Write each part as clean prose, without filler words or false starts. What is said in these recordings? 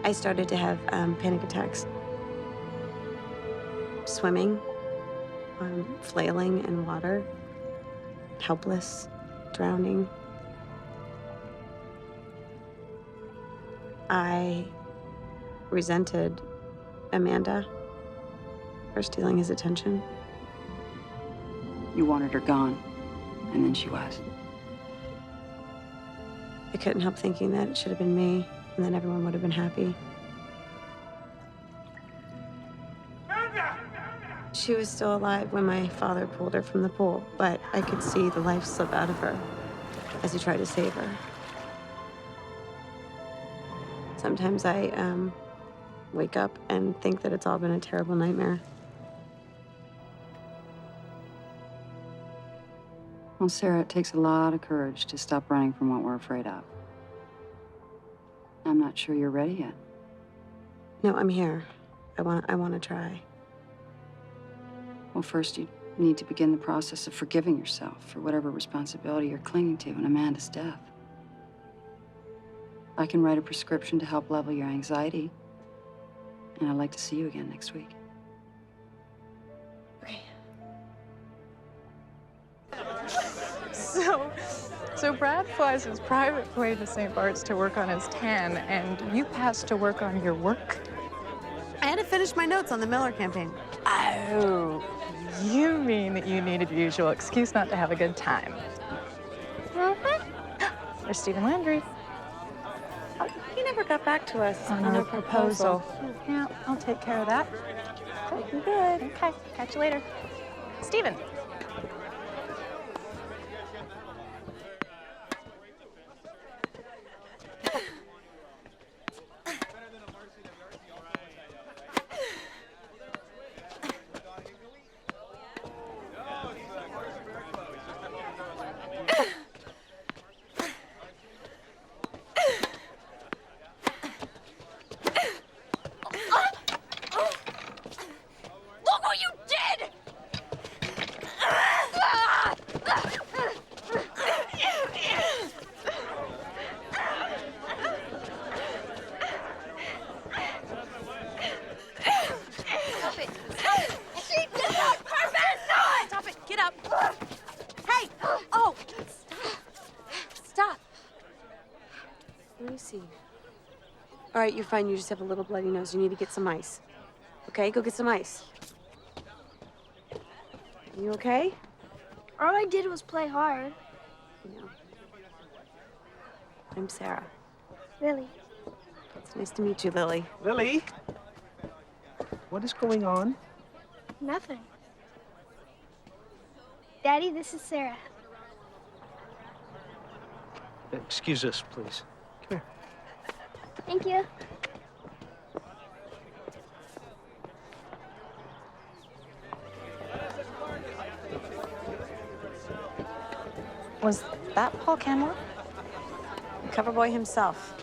I started to have panic attacks. Swimming, flailing in water, helpless, drowning. I resented Amanda for stealing his attention. You wanted her gone, and then she was. I couldn't help thinking that it should have been me, and then everyone would have been happy. She was still alive when my father pulled her from the pool, but I could see the life slip out of her as he tried to save her. Sometimes I wake up and think that it's all been a terrible nightmare. Well, Sarah, it takes a lot of courage to stop running from what we're afraid of. I'm not sure you're ready yet. No, I'm here. I want to try. Well, first you need to begin the process of forgiving yourself for whatever responsibility you're clinging to in Amanda's death. I can write a prescription to help level your anxiety, and I'd like to see you again next week. Okay. So Brad flies his private plane to St. Bart's to work on his tan, and you passed to work on your work? I had to finish my notes on the Miller campaign. Oh, you mean that you needed your usual excuse not to have a good time? Mm-hmm. There's Stephen Landry. He never got back to us On a proposal. Yeah, I'll take care of that. Okay, good. Okay, catch you later. Stephen. All right, you're fine. You just have a little bloody nose. You need to get some ice. Okay, go get some ice. You okay? All I did was play hard. No. I'm Sarah. Lily. It's nice to meet you, Lily. Lily? What is going on? Nothing. Daddy, this is Sarah. Excuse us, please. Come here. Thank you. Was that Paul Canmore? The cover boy himself.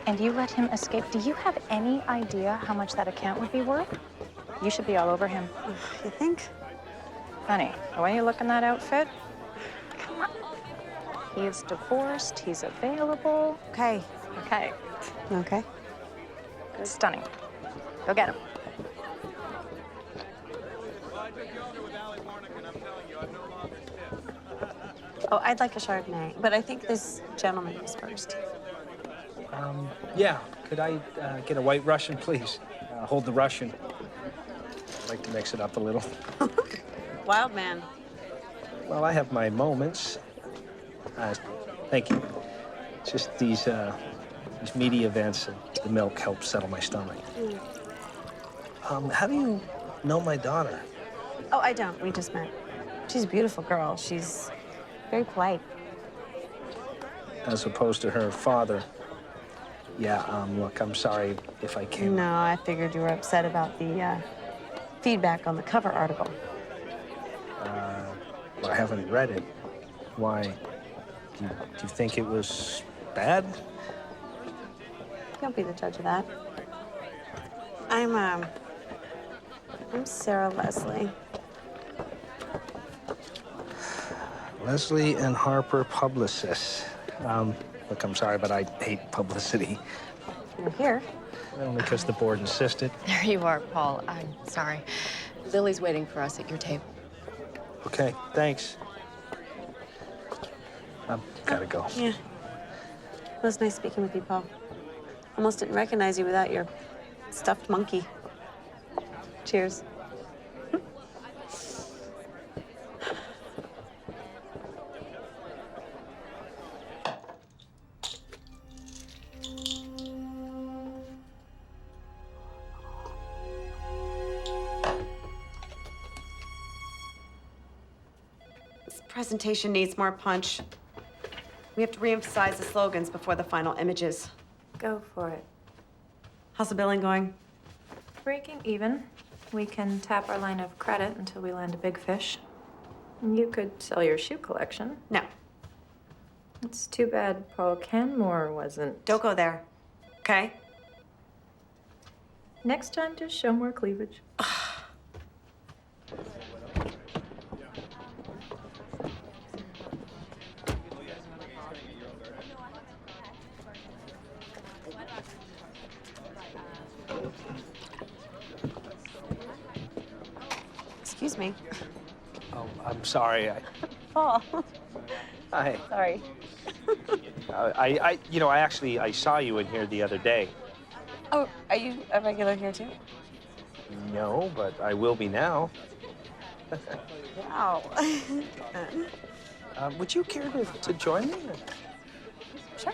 And you let him escape? Do you have any idea how much that account would be worth? You should be all over him. You think? Honey, the way you look in that outfit, come on. He's divorced, he's available. Okay. Okay. Okay. Stunning. Go get him. Oh, I'd like a Chardonnay, but I think this gentleman is first. Yeah. Could I get a white Russian, please? Hold the Russian. I'd like to mix it up a little. Wild man. Well, I have my moments. Thank you. It's just these media events and the milk helps settle my stomach. How do you know my daughter? Oh, I don't. We just met. She's a beautiful girl. She's very polite. As opposed to her father. Yeah, look, I'm sorry if I came... No, I figured you were upset about the feedback on the cover article. Well, I haven't read it. Why? Do you think it was bad? Don't be the judge of that. I'm Sarah Leslie. Leslie and Harper publicists. Look, I'm sorry, but I hate publicity. You're here. Only because the board insisted. There you are, Paul. I'm sorry. Lily's waiting for us at your table. Okay, thanks. I've gotta go. Yeah. It was nice speaking with you, Paul. Almost didn't recognize you without your stuffed monkey. Cheers. This presentation needs more punch. We have to reemphasize the slogans before the final images. Go for it. How's the billing going? Breaking even. We can tap our line of credit until we land a big fish. You could sell your shoe collection. No, It's too bad Paul Canmore wasn't. don't go there, okay? Next time, just show more cleavage. Excuse me. Oh, I'm sorry. Paul. Hi. Sorry. I saw you in here the other day. Oh, are you a regular here too? No, but I will be now. Wow. Would you care to join me? Sure.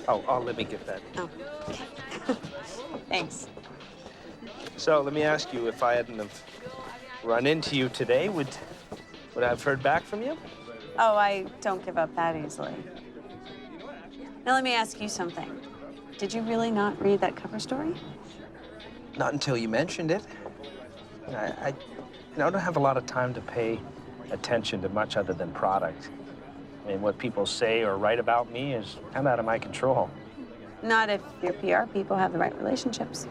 Oh, let me get that. Oh. Thanks. So let me ask you, if I hadn't have run into you today, would I have heard back from you? Oh, I don't give up that easily. Now let me ask you something. Did you really not read that cover story? Not until you mentioned it. I don't have a lot of time to pay attention to much other than product. I mean, what people say or write about me is kind of out of my control. Not if your PR people have the right relationships.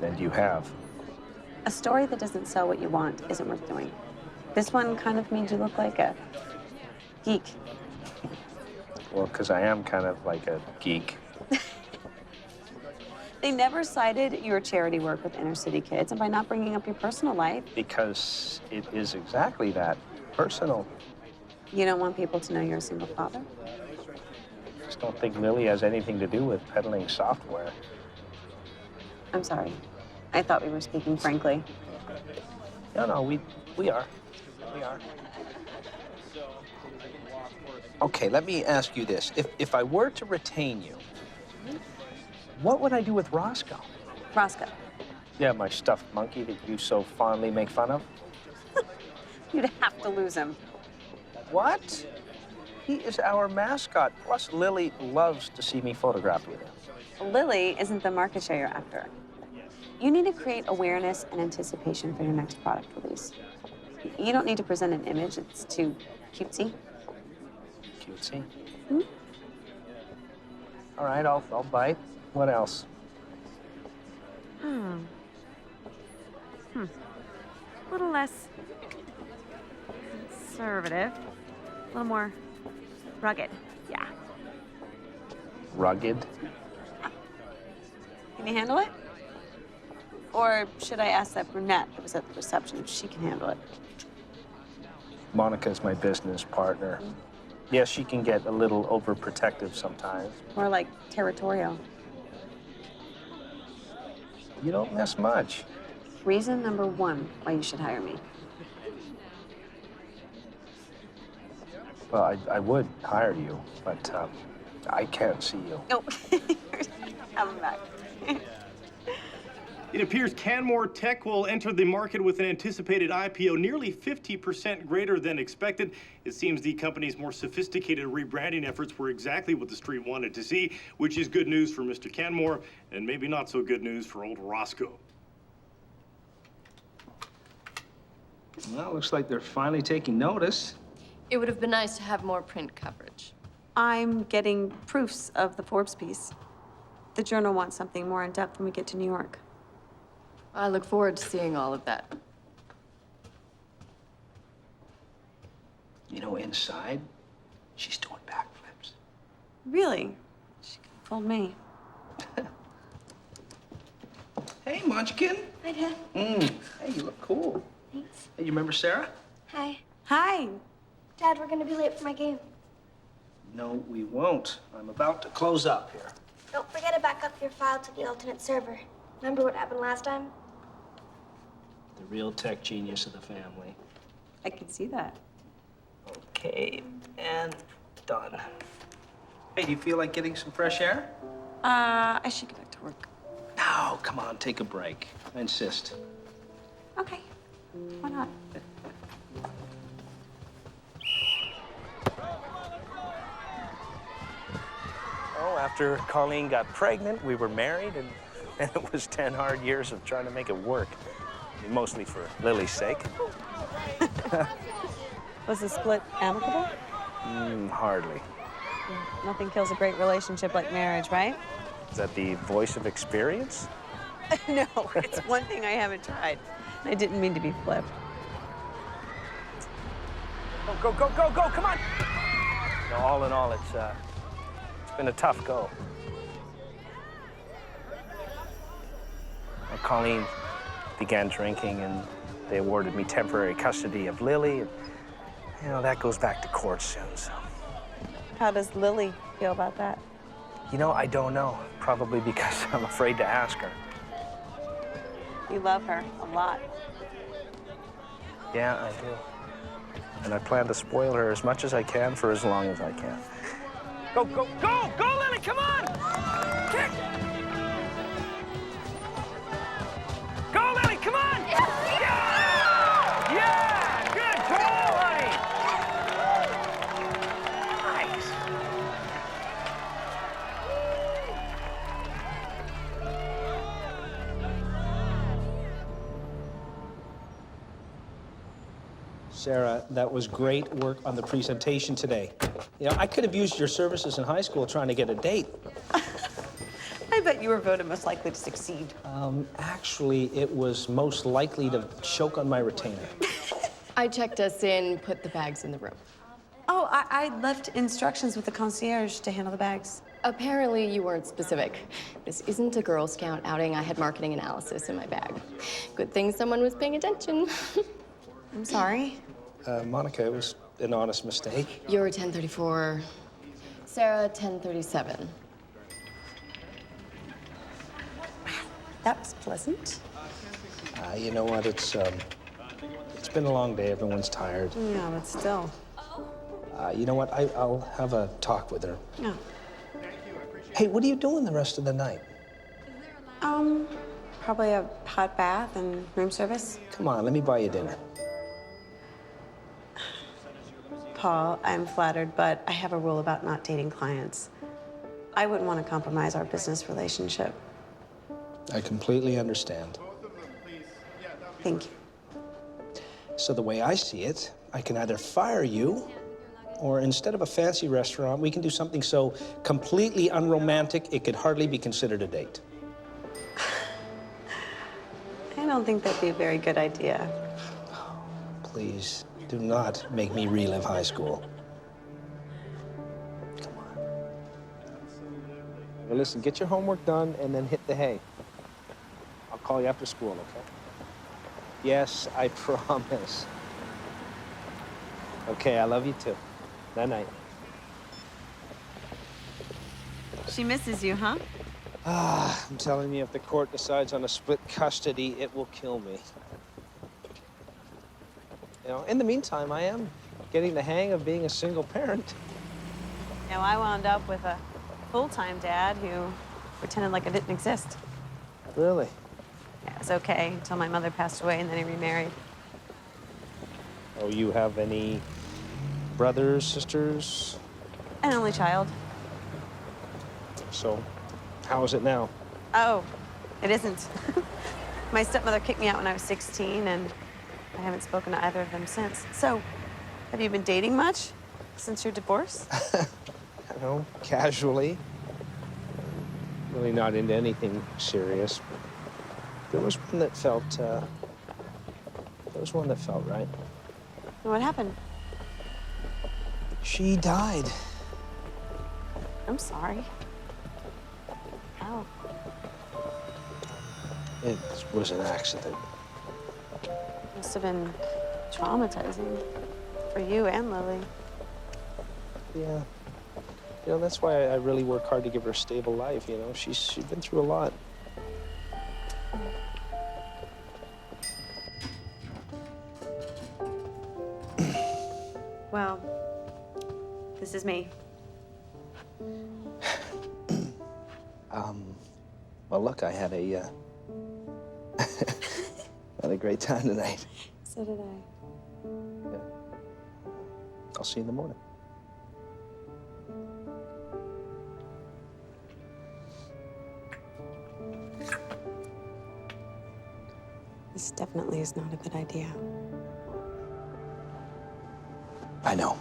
And you have. A story that doesn't sell what you want isn't worth doing. This one kind of made you look like a geek. Well, because I am kind of like a geek. They never cited your charity work with inner city kids, and by not bringing up your personal life, Because it is exactly that, personal. you don't want people to know you're a single father? I just don't think Lily has anything to do with peddling software. I'm sorry. I thought we were speaking frankly. No, we are. We are. Okay, let me ask you this. If I were to retain you, what would I do with Roscoe? Roscoe, Yeah, my stuffed monkey that you so fondly make fun of. you'd have to lose him. What? He is our mascot. Plus, Lily loves to see me photographed with him. Lily isn't the market share you're after. You need to create awareness and anticipation for your next product release. You don't need to present an image that's too cutesy. Cutesy. All right, I'll bite. What else? A little less conservative, a little more rugged. Yeah. Rugged? Can you handle it? Or should I ask that brunette that was at the reception if she can handle it? Monica's my business partner. Yes, she can get a little overprotective sometimes. More like territorial. You don't miss much. Reason number one why you should hire me. Well, I would hire you, but I can't see you. Oh, I'm back. It appears Canmore Tech will enter the market with an anticipated IPO nearly 50% greater than expected. It seems the company's more sophisticated rebranding efforts were exactly what the street wanted to see, which is good news for Mr. Canmore and maybe not so good news for old Roscoe. Well, looks like they're finally taking notice. It would have been nice to have more print coverage. I'm getting proofs of the Forbes piece. The Journal wants something more in depth when we get to New York. I look forward to seeing all of that. You know, inside, she's doing backflips. Really? She could have fooled me. Hey, Munchkin. Hi, Dad. Hey, you look cool. Thanks. Hey, you remember Sarah? Hi. Hi. Dad, we're gonna be late for my game. No, we won't. I'm about to close up here. Don't forget to back up your file to the alternate server. Remember what happened last time? The real tech genius of the family. I can see that. Okay, and done. Hey, do you feel like getting some fresh air? I should get back to work. No, come on, take a break. I insist. Okay. Why not? Oh, after Colleen got pregnant, we were married, and it was 10 hard years of trying to make it work. Mostly for Lily's sake. Was the split amicable? Hardly. Nothing kills a great relationship like marriage, right? Is that the voice of experience? No, it's one thing I haven't tried. I didn't mean to be flip. Go, go, go, go, go, come on! No, all in all, it's been a tough go. Well, Colleen began drinking, and they awarded me temporary custody of Lily. And, you know, that goes back to court soon, so. How does Lily feel about that? You know, I don't know. Probably because I'm afraid to ask her. You love her a lot. Yeah, I do. And I plan to spoil her as much as I can for as long as I can. Go, go, go! Go, Lily, come on! Kick! Go, Lily, come on! Yeah! Yeah! Good goal, honey! Nice. Sarah, that was great work on the presentation today. You know, I could have used your services in high school trying to get a date. I bet you were voted most likely to succeed. Actually, it was most likely to choke on my retainer. I checked us in, put the bags in the room. Oh, I left instructions with the concierge to handle the bags. Apparently, you weren't specific. This isn't a Girl Scout outing. I had marketing analysis in my bag. Good thing someone was paying attention. I'm sorry. Monica, it was an honest mistake. You're 1034. Sarah, 1037. That was pleasant. You know what? It's been a long day. Everyone's tired. Yeah, but still. You know what? I'll have a talk with her. Yeah. Hey, what are you doing the rest of the night? Probably a hot bath and room service. Come on, let me buy you dinner. Paul, I'm flattered, but I have a rule about not dating clients. I wouldn't want to compromise our business relationship. I completely understand. Thank you. So the way I see it, I can either fire you, or instead of a fancy restaurant, we can do something so completely unromantic it could hardly be considered a date. I don't think that'd be a very good idea. Please, do not make me relive high school. Come on. Well, listen, get your homework done and then hit the hay. I'll call you after school, okay? Yes, I promise. Okay, I love you too. Night-night. She misses you, huh? I'm telling you, if the court decides on a split custody, it will kill me. You know, in the meantime, I am getting the hang of being a single parent. Now, I wound up with a full-time dad who pretended like I didn't exist. Really? Yeah, it was okay until my mother passed away and then he remarried. Oh, you have any brothers, sisters? An only child. So, how is it now? Oh, it isn't. My stepmother kicked me out when I was 16, and I haven't spoken to either of them since. So, have you been dating much since your divorce? You know, casually. Really not into anything serious. There was one that felt, right. What happened? She died. I'm sorry. Oh, It was an accident. must have been traumatizing for you and Lily. Yeah. You know, that's why I really work hard to give her a stable life, you know. She's been through a lot. Well, this is me. Well, look, I had a, had a great time tonight. So did I. Yeah. I'll see you in the morning. This definitely is not a good idea. I know.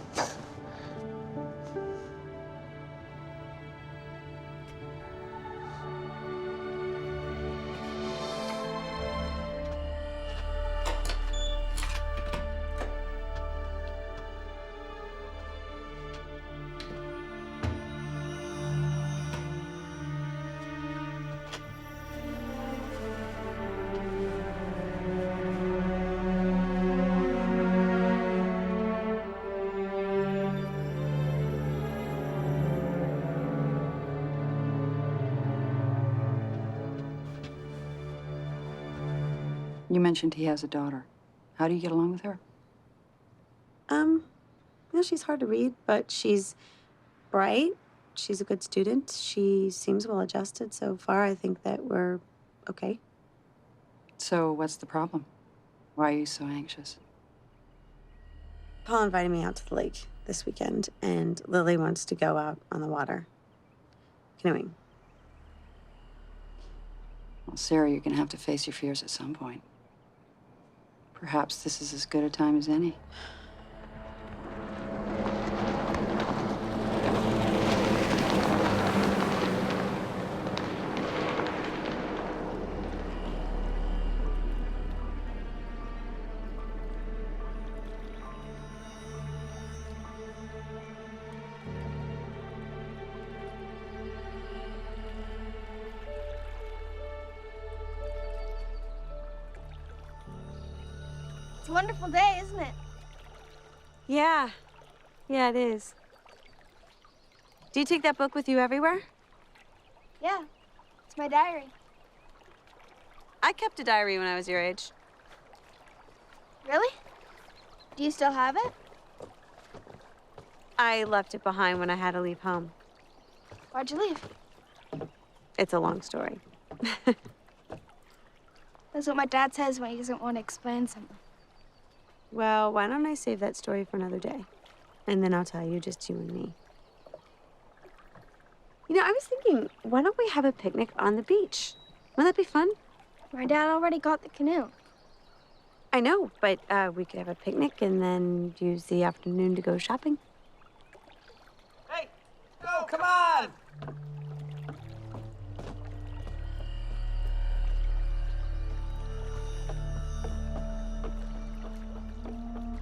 You mentioned he has a daughter. How do you get along with her? You know, she's hard to read, but she's bright. She's a good student. She seems well adjusted so far. I think that we're okay. So what's the problem? Why are you so anxious? Paul invited me out to the lake this weekend, and Lily wants to go out on the water. Canoeing. Well, Sarah, you're gonna have to face your fears at some point. Perhaps this is as good a time as any. It's a wonderful day, isn't it? Yeah. Yeah, it is. Do you take that book with you everywhere? Yeah. It's my diary. I kept a diary when I was your age. Really? Do you still have it? I left it behind when I had to leave home. Why'd you leave? It's a long story. That's what my dad says when he doesn't want to explain something. Well, why don't I save that story for another day? And then I'll tell you, just you and me. You know, I was thinking, why don't we have a picnic on the beach? Wouldn't that be fun? My dad already got the canoe. I know, but we could have a picnic and then use the afternoon to go shopping. Hey, go, come on!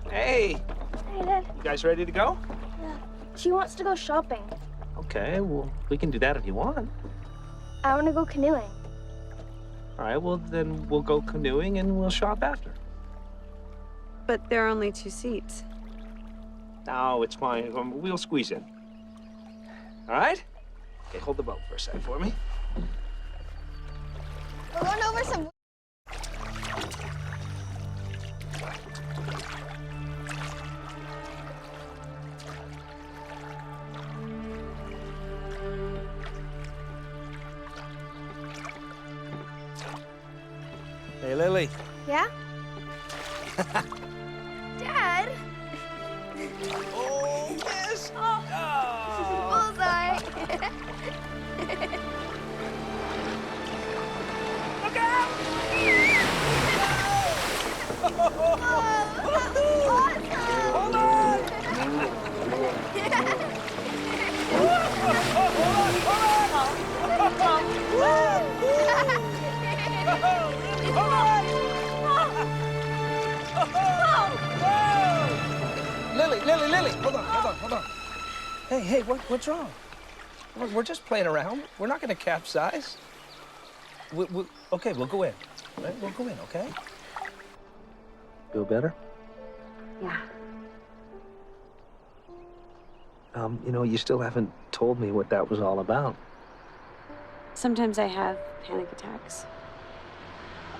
Hey, Hey, Dad. you guys ready to go? Yeah. She wants to go shopping. Okay, well, we can do that if you want. I want to go canoeing. All right, well, then we'll go canoeing and we'll shop after. But there are only 2 seats. No, it's fine. We'll squeeze in. All right? Okay, hold the boat for a sec for me. We're going over some. Hey, Lily. Yeah? Dad? Oh, yes. Bullseye. Look out! Hold on! Lily, hold on. Hey, what's wrong? We're just playing around. We're not gonna capsize. Okay, we'll go in. Right? We'll go in, okay? Feel better? Yeah. You still haven't told me what that was all about. Sometimes I have panic attacks.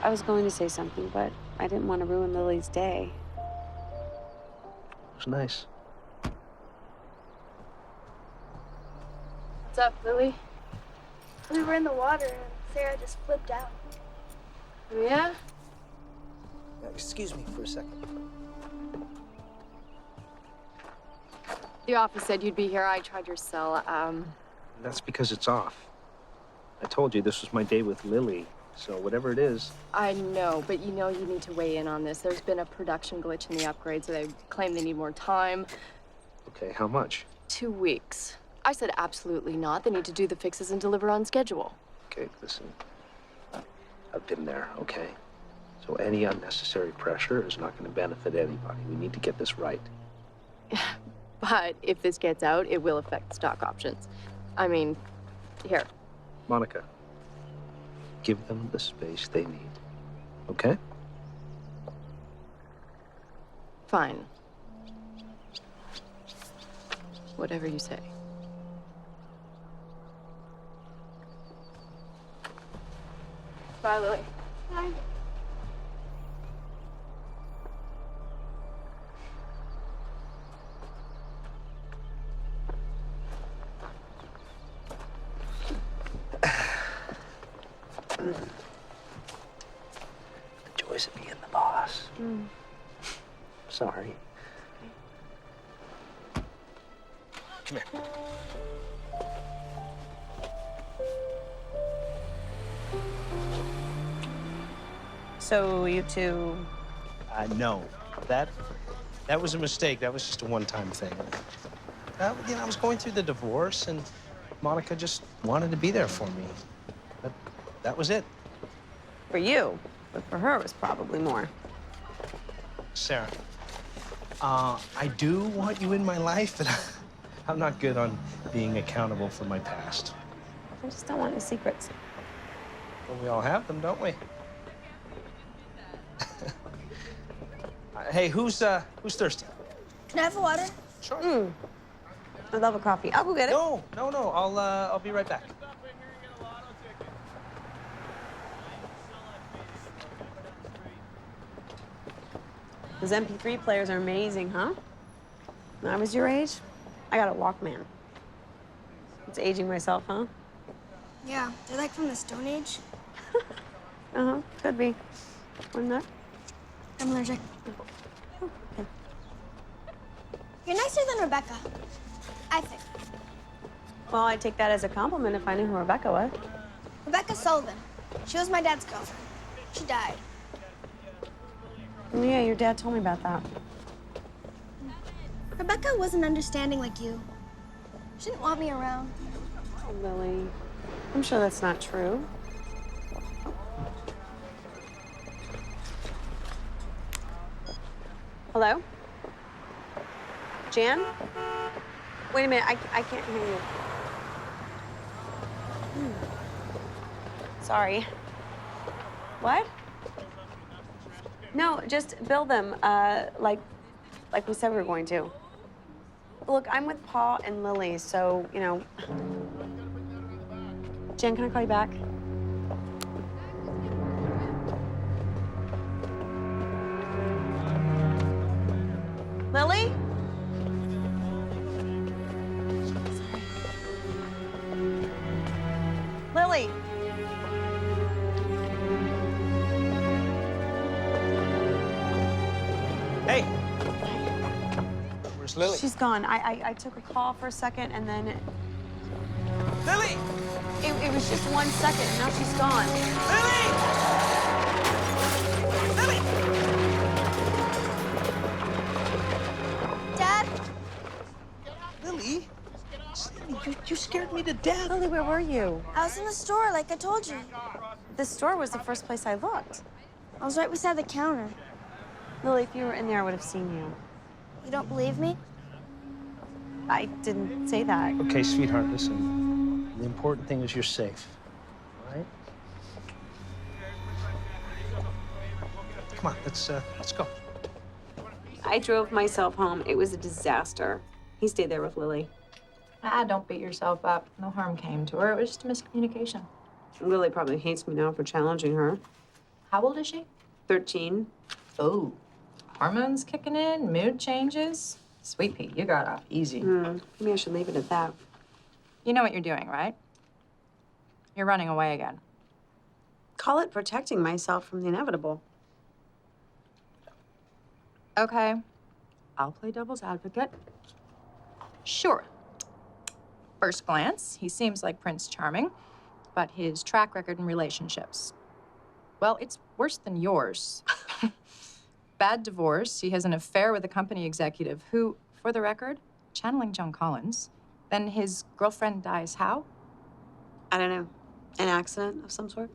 I was going to say something, but I didn't want to ruin Lily's day. It was nice. What's up, Lily? We were in the water and Sarah just flipped out. Oh, yeah? Excuse me for a second. The office said you'd be here. I tried your cell. That's because it's off. I told you this was my day with Lily, so whatever it is. I know, but you need to weigh in on this. There's been a production glitch in the upgrade, so they claim they need more time. Okay, how much? 2 weeks. I said absolutely not. They need to do the fixes and deliver on schedule. Okay, listen. I've been there, okay? So any unnecessary pressure is not going to benefit anybody. We need to get this right. But if this gets out, it will affect stock options. I mean, here. Monica, give them the space they need, okay? Fine. Whatever you say. Bye, Lily. Bye. The joys of being the boss. Sorry. Come here. So you two... No, that was a mistake. That was just a one-time thing. I was going through the divorce, and Monica just wanted to be there for me. But that was it. For you, but for her it was probably more. Sarah, I do want you in my life, but I'm not good on being accountable for my past. I just don't want any secrets. Well, we all have them, don't we? Hey, who's thirsty? Can I have a water? Sure. I love a coffee. I'll go get it. No. I'll be right back. Those MP3 players are amazing, huh? When I was your age, I got a Walkman. It's aging myself, huh? Yeah, they're like from the Stone Age. Uh-huh, could be. Wouldn't that? I'm allergic. Okay. You're nicer than Rebecca, I think. Well, I'd take that as a compliment if I knew who Rebecca was. Rebecca Sullivan. She was my dad's girlfriend. She died. Oh, yeah, your dad told me about that. Rebecca wasn't understanding like you. She didn't want me around. Oh, Lily, I'm sure that's not true. Hello? Jan? Wait a minute, I can't hear you. Sorry. What? No, just bill them, like we said we were going to. Look, I'm with Paul and Lily, so, Jen, can I call you back? Lily? Lily! Hey. Where's Lily? She's gone. I took a call for a second, and then Lily! it was just 1 second, and now she's gone. Lily! Lily! Dad? Lily? You scared me to death. Lily, where were you? I was in the store, like I told you. The store was the first place I looked. I was right beside the counter. Lily, if you were in there, I would have seen you. You don't believe me? I didn't say that. Okay, sweetheart, listen. The important thing is you're safe, all right? Come on, let's go. I drove myself home. It was a disaster. He stayed there with Lily. Ah, don't beat yourself up. No harm came to her. It was just a miscommunication. Lily probably hates me now for challenging her. How old is she? 13. Oh, hormones kicking in, mood changes. Sweet pea, you got off easy. Maybe I should leave it at that. You know what you're doing, right? You're running away again. Call it protecting myself from the inevitable. Okay, I'll play devil's advocate. Sure. First glance, he seems like Prince Charming, but his track record in relationships, well, it's worse than yours. Bad divorce, he has an affair with a company executive who, for the record, channeling Joan Collins. Then his girlfriend dies how? I don't know. An accident of some sort?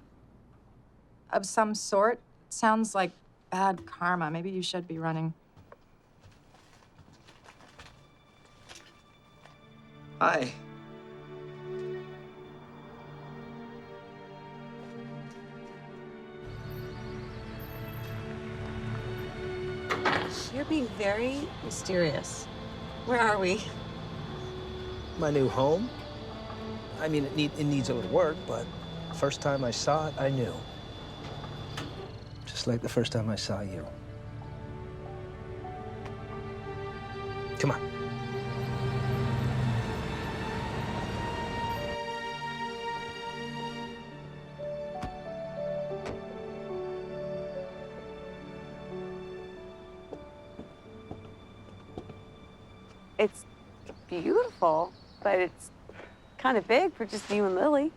Of some sort. Sounds like bad karma. Maybe you should be running. Hi. You're being very mysterious. Where are we? My new home? I mean, it needs a little work, but first time I saw it, I knew. Just like the first time I saw you. Come on. It's beautiful, but it's kind of big for just you and Lily.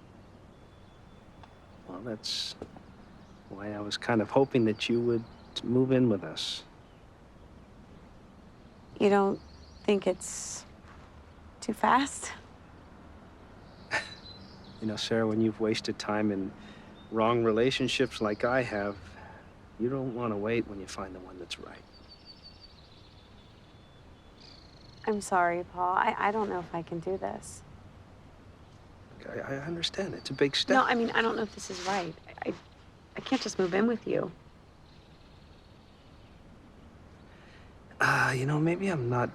Well, that's why I was kind of hoping that you would move in with us. You don't think it's too fast? You know, Sarah, when you've wasted time in wrong relationships like I have, you don't want to wait when you find the one that's right. I'm sorry, Paul. I don't know if I can do this. I understand. It's a big step. No, I mean, I don't know if this is right. I can't just move in with you. You know, maybe I'm not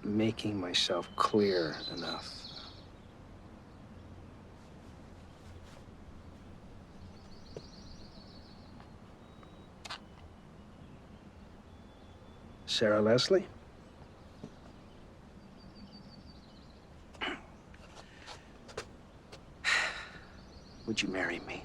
making myself clear enough. Sarah Leslie? Would you marry me?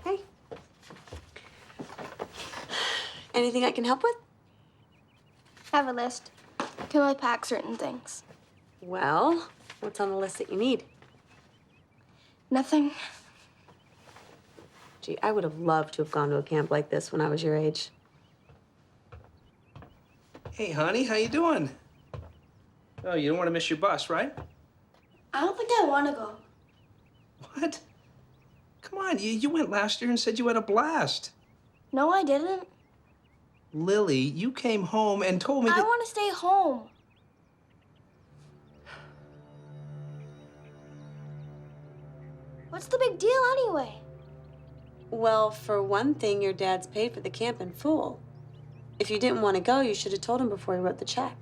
Hey. Anything I can help with? I have a list. Can I pack certain things? Well, what's on the list that you need? Nothing. Gee, I would have loved to have gone to a camp like this when I was your age. Hey, honey, how you doing? Oh, you don't want to miss your bus, right? I don't think I want to go. What? Come on, you went last year and said you had a blast. No, I didn't. Lily, you came home and told me I that... want to stay home. What's the big deal anyway? Well, for one thing, your dad's paid for the camp in full. If you didn't want to go, you should have told him before he wrote the check.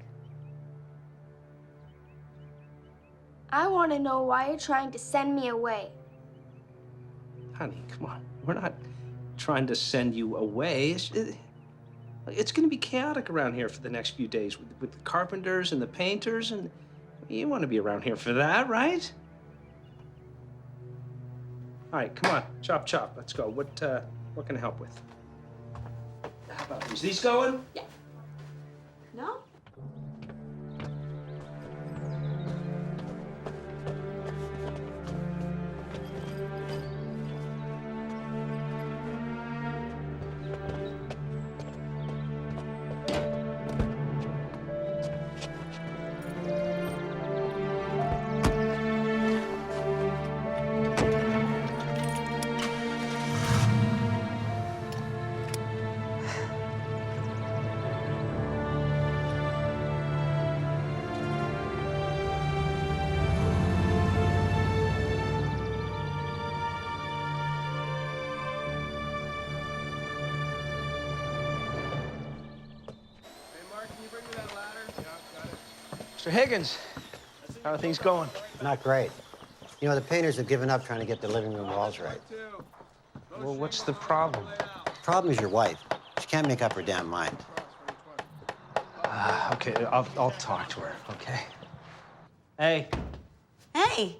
I want to know why you're trying to send me away. Honey, come on. We're not trying to send you away. It's going to be chaotic around here for the next few days with the carpenters and the painters, and you want to be around here for that, right? All right, come on. Chop, chop. Let's go. What can I help with? How about these? These going? Yeah. No? Mr. Higgins, how are things going? Not great. You know, the painters have given up trying to get the living room walls right. Well, what's the problem? Problem is your wife. She can't make up her damn mind. Okay, I'll talk to her, okay? Hey, Hey!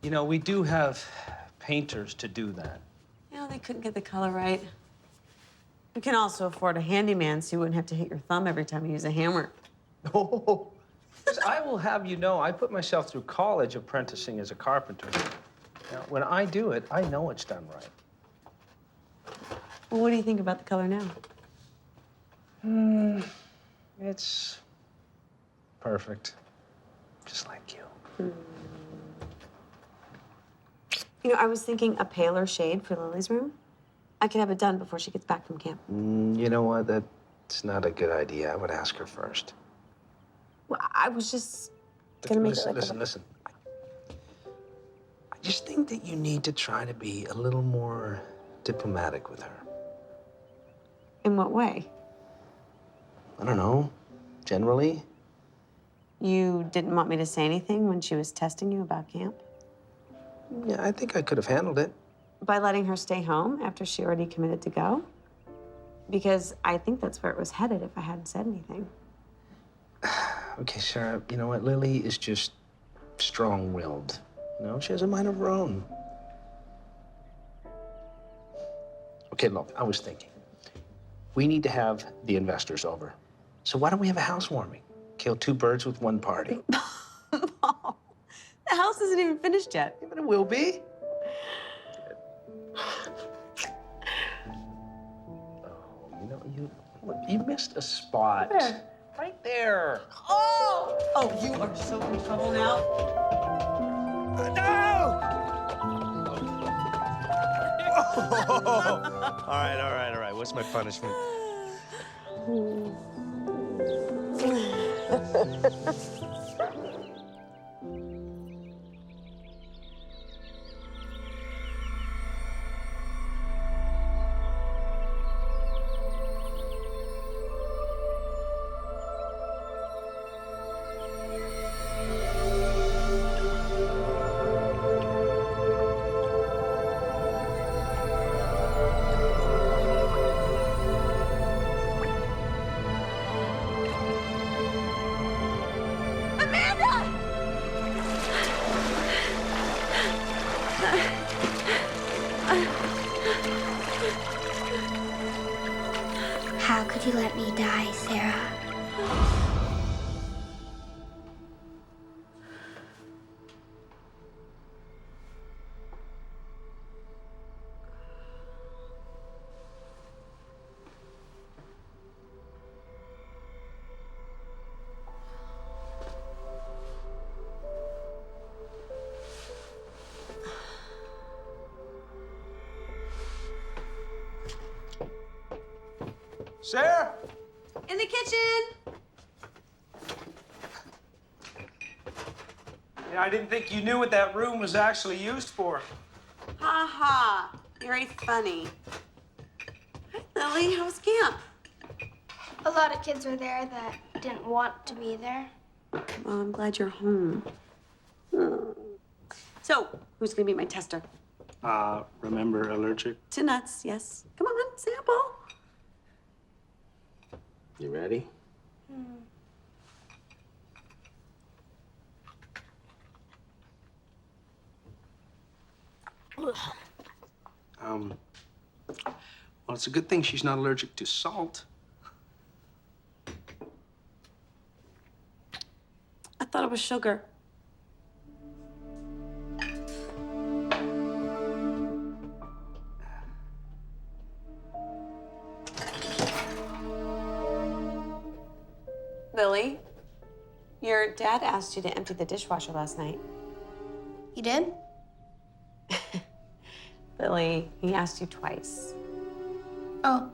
you know, we do have painters to do that. You know, they couldn't get the color right. We can also afford a handyman so you wouldn't have to hit your thumb every time you use a hammer. Oh, I will have you know, I put myself through college apprenticing as a carpenter. Now, when I do it, I know it's done right. Well, what do you think about the color now? It's perfect, just like you. You know, I was thinking a paler shade for Lily's room. I could have it done before she gets back from camp. You know what? That's not a good idea. I would ask her first. Well, I was just gonna make Listen, it like listen. I just think that you need to try to be a little more diplomatic with her. In what way? I don't know. Generally? You didn't want me to say anything when she was testing you about camp? Yeah, I think I could have handled it. By letting her stay home after she already committed to go? Because I think that's where it was headed if I hadn't said anything. Okay, Sarah, you know what? Lily is just strong-willed. You know, she has a mind of her own. Okay, look, I was thinking. We need to have the investors over. So why don't we have a housewarming? Kill two birds with one party. Paul, the house isn't even finished yet. Yeah, but it will be. Oh, you know, you missed a spot. Where? Right there. Oh! Oh, you are so in trouble now. No! All right. What's my punishment? How could you let me die, Sarah? Sarah? In the kitchen! Yeah, I didn't think you knew what that room was actually used for. Ha ha. You're very funny. Hi, Lily. How was camp? A lot of kids were there that didn't want to be there. Well, I'm glad you're home. So, who's gonna be my tester? Remember allergic? To nuts, yes. Come on, sample. You ready? Well, it's a good thing she's not allergic to salt. I thought it was sugar. Lily, your dad asked you to empty the dishwasher last night. You did? Lily, he asked you twice. Oh,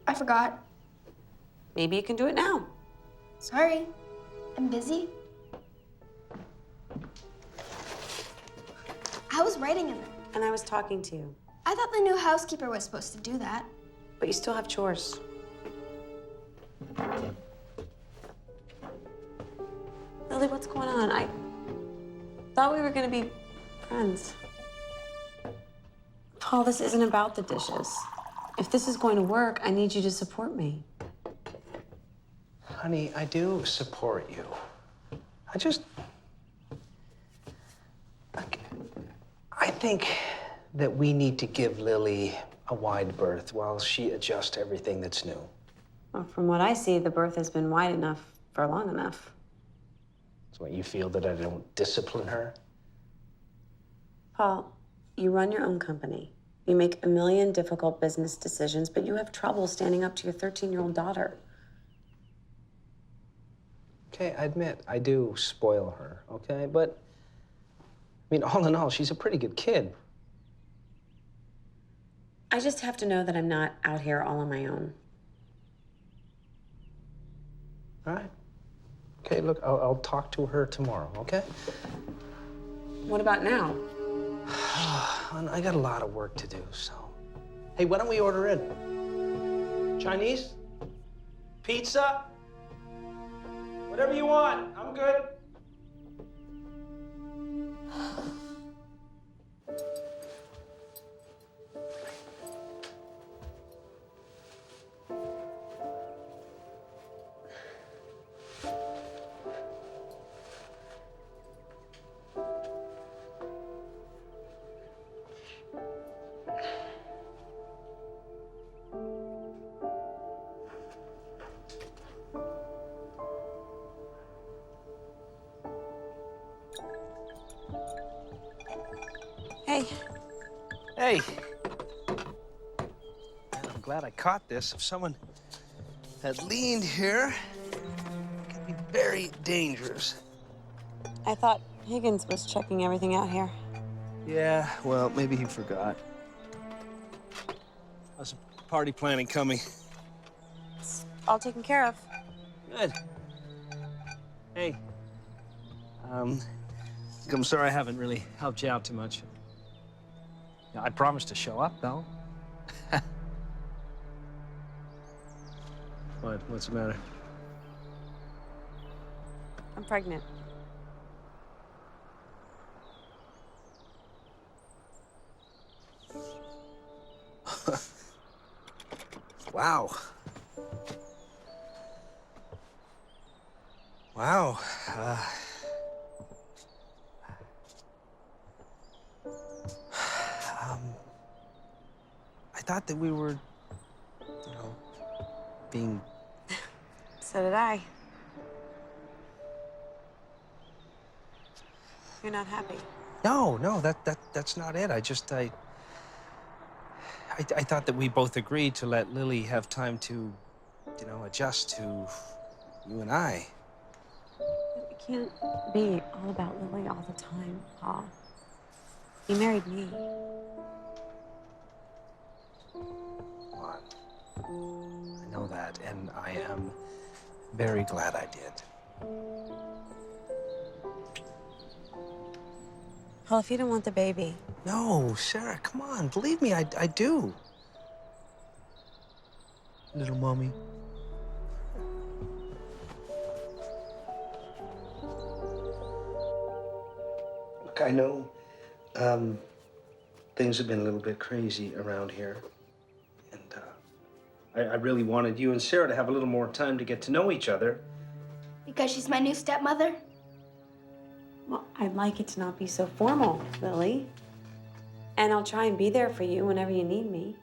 I forgot. Maybe you can do it now. Sorry. I'm busy. I was writing in there. And I was talking to you, I thought the new housekeeper was supposed to do that. but you still have chores. Lily, what's going on? I thought we were gonna be friends. Paul, this isn't about the dishes. If this is going to work, I need you to support me. Honey, I do support you. I think that we need to give Lily a wide berth while she adjusts everything that's new. Well, from what I see, the berth has been wide enough for long enough. So what, you feel that I don't discipline her? Paul, you run your own company. You make a million difficult business decisions, but you have trouble standing up to your 13-year-old daughter. Okay, I admit, I do spoil her, okay? But, I mean, all in all, she's a pretty good kid. I just have to know that I'm not out here all on my own. All right. Okay, look, I'll talk to her tomorrow, okay? What about now? I got a lot of work to do, so. Hey, why don't we order in? Chinese? Pizza? Whatever you want, I'm good. Hey. Hey. Man, I'm glad I caught this. If someone had leaned here, it could be very dangerous. I thought Higgins was checking everything out here. Yeah, well, maybe he forgot. How's the party planning coming? It's all taken care of. Good. Hey. I'm sorry I haven't really helped you out too much. Yeah, I promised to show up, though. What? What's the matter? I'm pregnant. Wow. Wow. I thought that we were, being... So did I. You're not happy. No, that's not it. I thought that we both agreed to let Lily have time to, adjust to you and I. It can't be all about Lily all the time, Paul. You married me. Come on. I know that, and I am very glad I did. Paul, if you don't want the baby. No, Sarah, come on. Believe me, I do. Little mommy. Look, I know things have been a little bit crazy around here. And I really wanted you and Sarah to have a little more time to get to know each other. Because she's my new stepmother? Well, I'd like it to not be so formal, Lily. And I'll try and be there for you whenever you need me.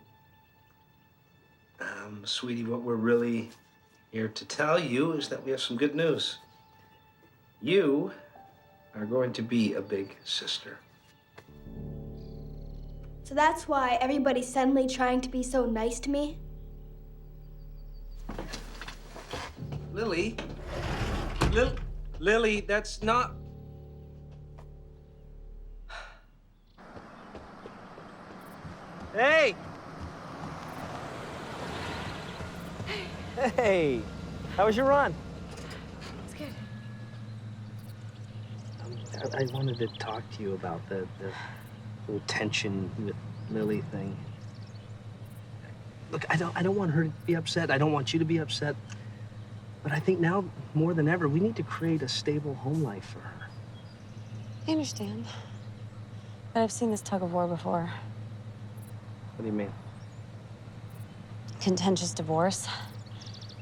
Sweetie, what we're really here to tell you is that we have some good news. You are going to be a big sister. So that's why everybody's suddenly trying to be so nice to me? Lily? Lily, that's not... Hey! Hey! How was your run? It's good. I wanted to talk to you about the little tension with Lily thing. Look, I don't want her to be upset. I don't want you to be upset. But I think now, more than ever, we need to create a stable home life for her. I understand. But I've seen this tug of war before. What do you mean? Contentious divorce.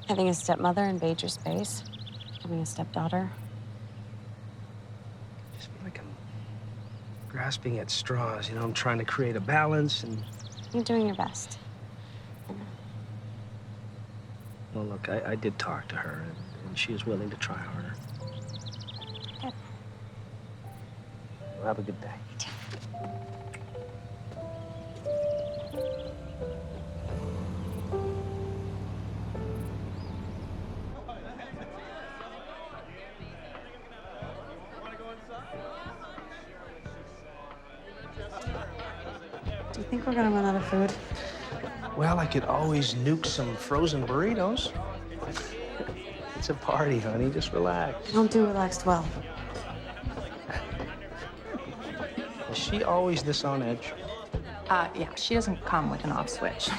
Having a stepmother invade your space. Having a stepdaughter. I just feel like I'm grasping at straws. You know, I'm trying to create a balance and... You're doing your best. Well, look, I did talk to her, and she is willing to try harder. Good. Well, have a good day. Do you think we're gonna run out of food? Well, I could always nuke some frozen burritos. It's a party, honey. Just relax. I don't do relaxed well. Is she always this on edge? Yeah, she doesn't come with an off switch.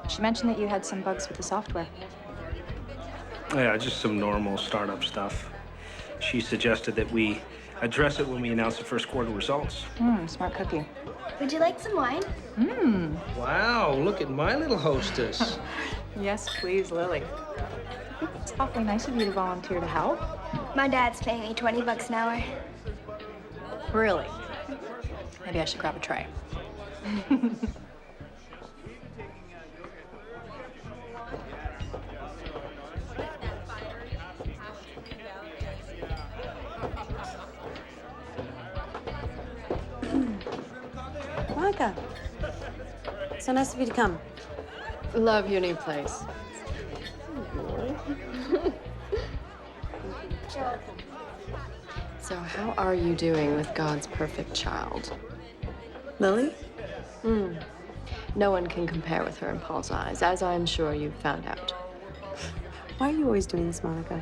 She mentioned that you had some bugs with the software. Yeah, just some normal startup stuff. She suggested that we address it when we announce the first quarter results. Smart cookie. Would you like some wine? Wow, look at my little hostess. Yes, please, Lily. It's awfully nice of you to volunteer to help. My dad's paying me $20 an hour. Really? Maybe I should grab a tray. Monica. So nice of you to come. Love your new place. So how are you doing with God's perfect child? Lily? No one can compare with her in Paul's eyes, as I'm sure you've found out. Why are you always doing this, Monica?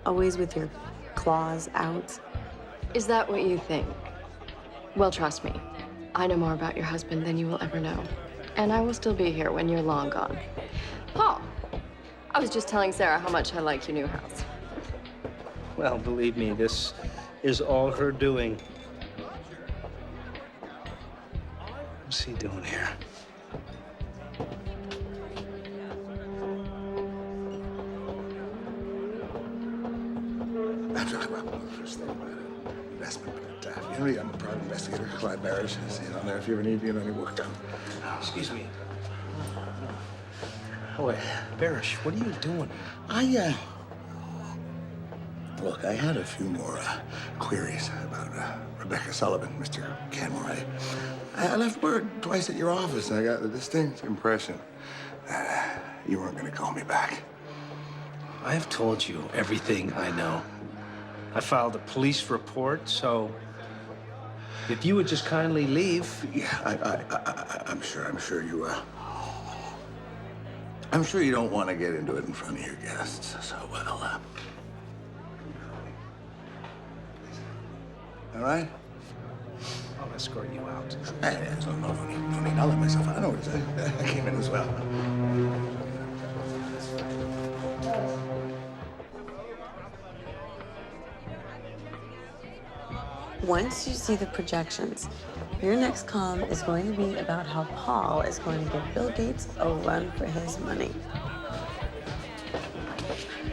Always with your claws out? Is that what you think? Well, trust me. I know more about your husband than you will ever know. And I will still be here when you're long gone. Paul, I was just telling Sarah how much I like your new house. Well, believe me, this is all her doing. What's he doing here? I'm talking about the first thing about investment. But, you know, I'm a private investigator, Clyde Barrett. See it on there if you ever need any work done. Excuse me. Oh, wait, Barish, what are you doing? Look, I had a few more queries about Rebecca Sullivan, Mr. Kenmore. I left word twice at your office, and I got the distinct impression that you weren't going to call me back. I have told you everything I know. I filed a police report, so if you would just kindly leave. Yeah, I'm sure you, I'm sure you don't want to get into it in front of your guests, so, well, all right? I'll escort you out. Hey, no need. I'll let myself out. I know what to say. I came in as well. Once you see the projections, your next column is going to be about how Paul is going to give Bill Gates a run for his money.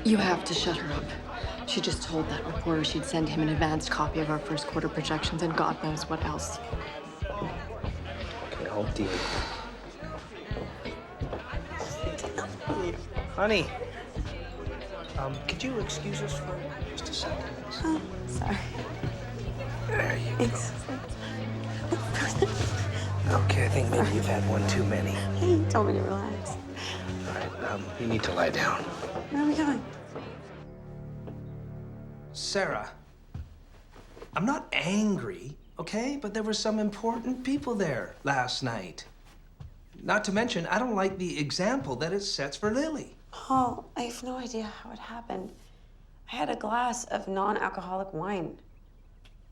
You have to shut her up. She just told that reporter she'd send him an advanced copy of our first quarter projections and God knows what else. Okay, I'll deal with it. Honey, could you excuse us for just a second? Oh, sorry. There you go. Thanks. Okay, I think maybe you've had one too many. He told me to relax. All right, you need to lie down. Where are we going? Sarah, I'm not angry, okay? But there were some important people there last night. Not to mention, I don't like the example that it sets for Lily. Paul, I have no idea how it happened. I had a glass of non-alcoholic wine.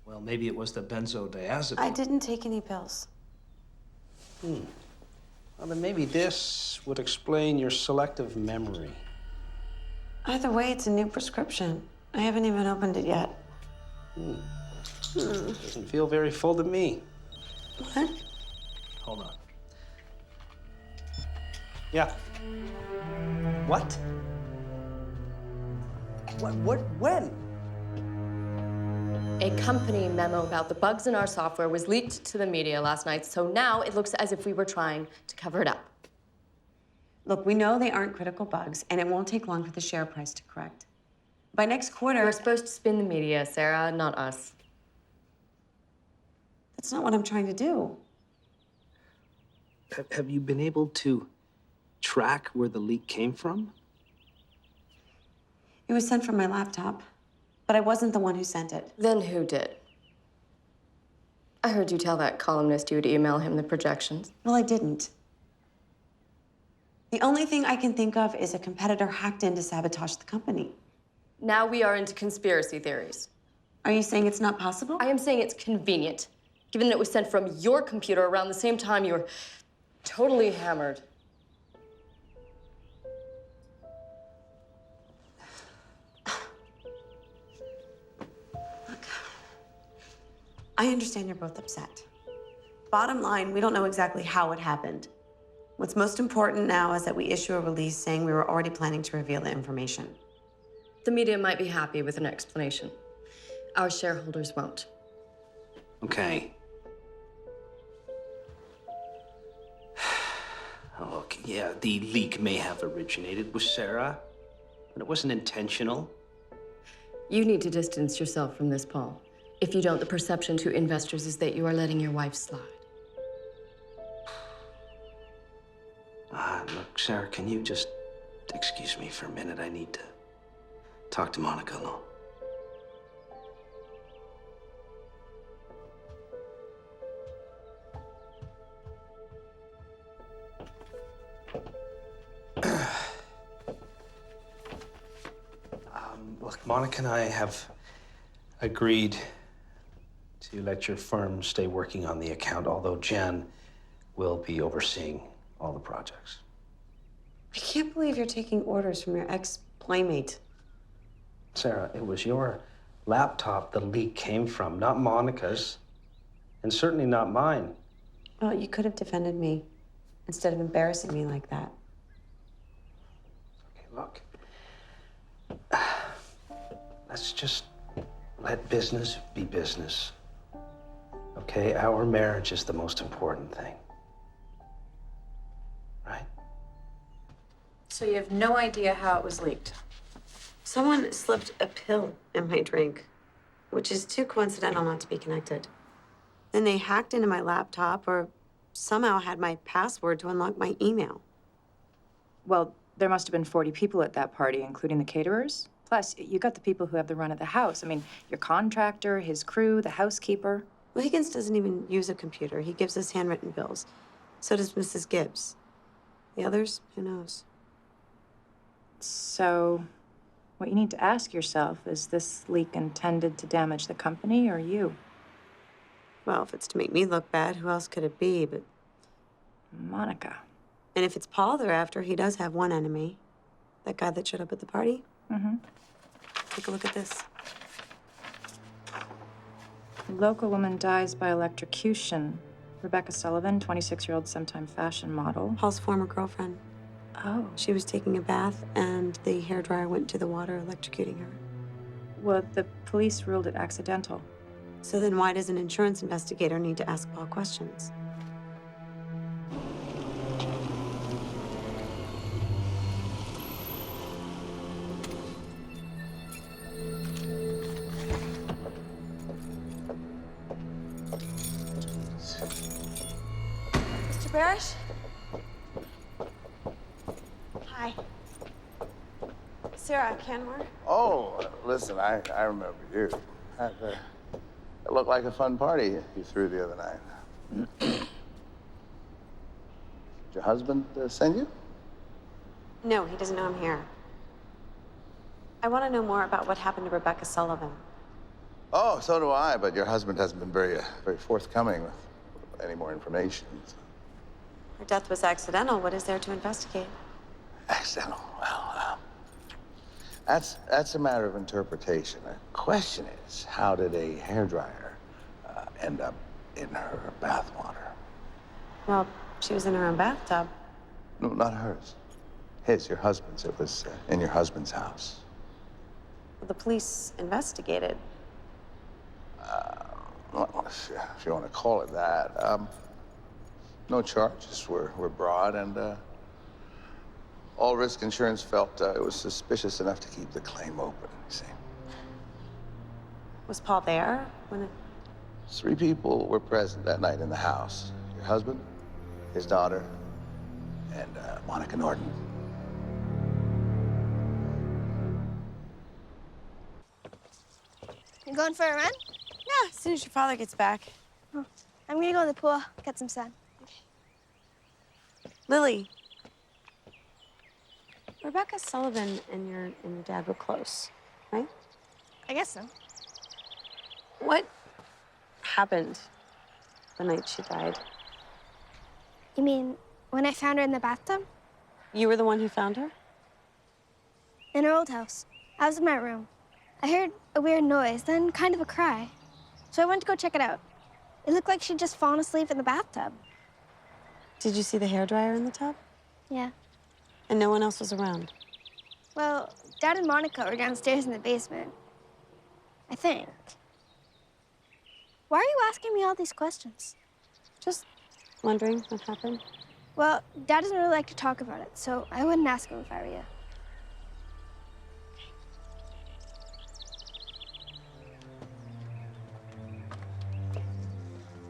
Well, maybe it was the benzodiazepine. I didn't take any pills. Well, then maybe this would explain your selective memory. Either way, it's a new prescription. I haven't even opened it yet. Doesn't feel very full to me. What? Hold on. Yeah. What? What, when? A company memo about the bugs in our software was leaked to the media last night, so now it looks as if we were trying to cover it up. Look, we know they aren't critical bugs, and it won't take long for the share price to correct. By next quarter... We're supposed to spin the media, Sarah, not us. That's not what I'm trying to do. Have you been able to track where the leak came from? It was sent from my laptop, but I wasn't the one who sent it. Then who did? I heard you tell that columnist you would email him the projections. Well, I didn't. The only thing I can think of is a competitor hacked in to sabotage the company. Now we are into conspiracy theories. Are you saying it's not possible? I am saying it's convenient, given that it was sent from your computer around the same time you were totally hammered. I understand you're both upset. Bottom line, we don't know exactly how it happened. What's most important now is that we issue a release saying we were already planning to reveal the information. The media might be happy with an explanation. Our shareholders won't. Okay. Look, yeah, the leak may have originated with Sarah, but it wasn't intentional. You need to distance yourself from this, Paul. If you don't, the perception to investors is that you are letting your wife slide. Look, Sarah, can you just excuse me for a minute? I need to talk to Monica alone. Look, Monica and I have agreed to let your firm stay working on the account, although Jen will be overseeing all the projects. I can't believe you're taking orders from your ex-playmate. Sarah, it was your laptop the leak came from, not Monica's, and certainly not mine. Well, you could have defended me instead of embarrassing me like that. Okay, look. Let's just let business be business. Okay? Our marriage is the most important thing. Right? So you have no idea how it was leaked? Someone slipped a pill in my drink, which is too coincidental not to be connected. Then they hacked into my laptop or somehow had my password to unlock my email. Well, there must have been 40 people at that party, including the caterers. Plus, you got the people who have the run of the house. I mean, your contractor, his crew, the housekeeper. Well, Higgins doesn't even use a computer. He gives us handwritten bills. So does Mrs. Gibbs. The others, who knows? So, what you need to ask yourself, is this leak intended to damage the company or you? Well, if it's to make me look bad, who else could it be but... Monica. And if it's Paul they're after, he does have one enemy. That guy that showed up at the party. Mm-hmm. Take a look at this. Local woman dies by electrocution. Rebecca Sullivan, 26-year-old sometime fashion model. Paul's former girlfriend. Oh. She was taking a bath, and the hairdryer went into the water, electrocuting her. Well, the police ruled it accidental. So then why does an insurance investigator need to ask Paul questions? Mr. Barish? Hi. Sarah Canmore? Oh, listen, I remember you. It looked like a fun party you threw the other night. Did your husband send you? No, he doesn't know I'm here. I want to know more about what happened to Rebecca Sullivan. Oh, so do I, but your husband hasn't been very forthcoming with any more information. Her death was accidental. What is there to investigate? Accidental. Well, that's a matter of interpretation. The question is, how did a hairdryer end up in her bathwater? Well, she was in her own bathtub. No, not hers. His, your husband's. It was in your husband's house. Well, the police investigated. Well, if you want to call it that. No charges were brought, and all risk insurance felt it was suspicious enough to keep the claim open, you see. Was Paul there when it... 3 people were present that night in the house. Your husband, his daughter, and Monica Norton. You going for a run? Yeah, as soon as your father gets back. Oh, I'm gonna go in the pool, get some sun. Lily. Rebecca Sullivan and your dad were close, right? I guess so. What happened the night she died? You mean when I found her in the bathtub? You were the one who found her? In her old house. I was in my room. I heard a weird noise, then kind of a cry. So I went to go check it out. It looked like she'd just fallen asleep in the bathtub. Did you see the hairdryer in the tub? Yeah. And no one else was around? Well, Dad and Monica were downstairs in the basement. I think. Why are you asking me all these questions? Just wondering what happened. Well, Dad doesn't really like to talk about it, so I wouldn't ask him if I were you.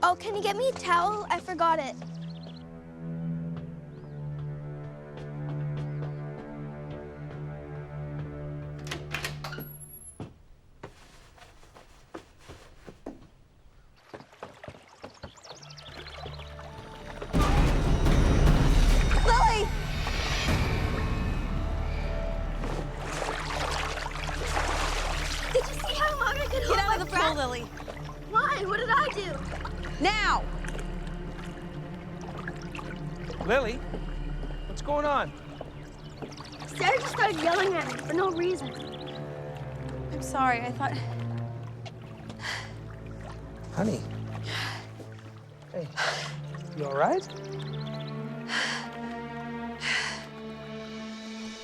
Oh, can you get me a towel? I forgot it. Lily! Did you see how long I could hold my breath? Lily. Why? What did I do? Now! Lily, what's going on? Sarah just started yelling at me for no reason. I'm sorry, I thought... Honey. Hey, you all right?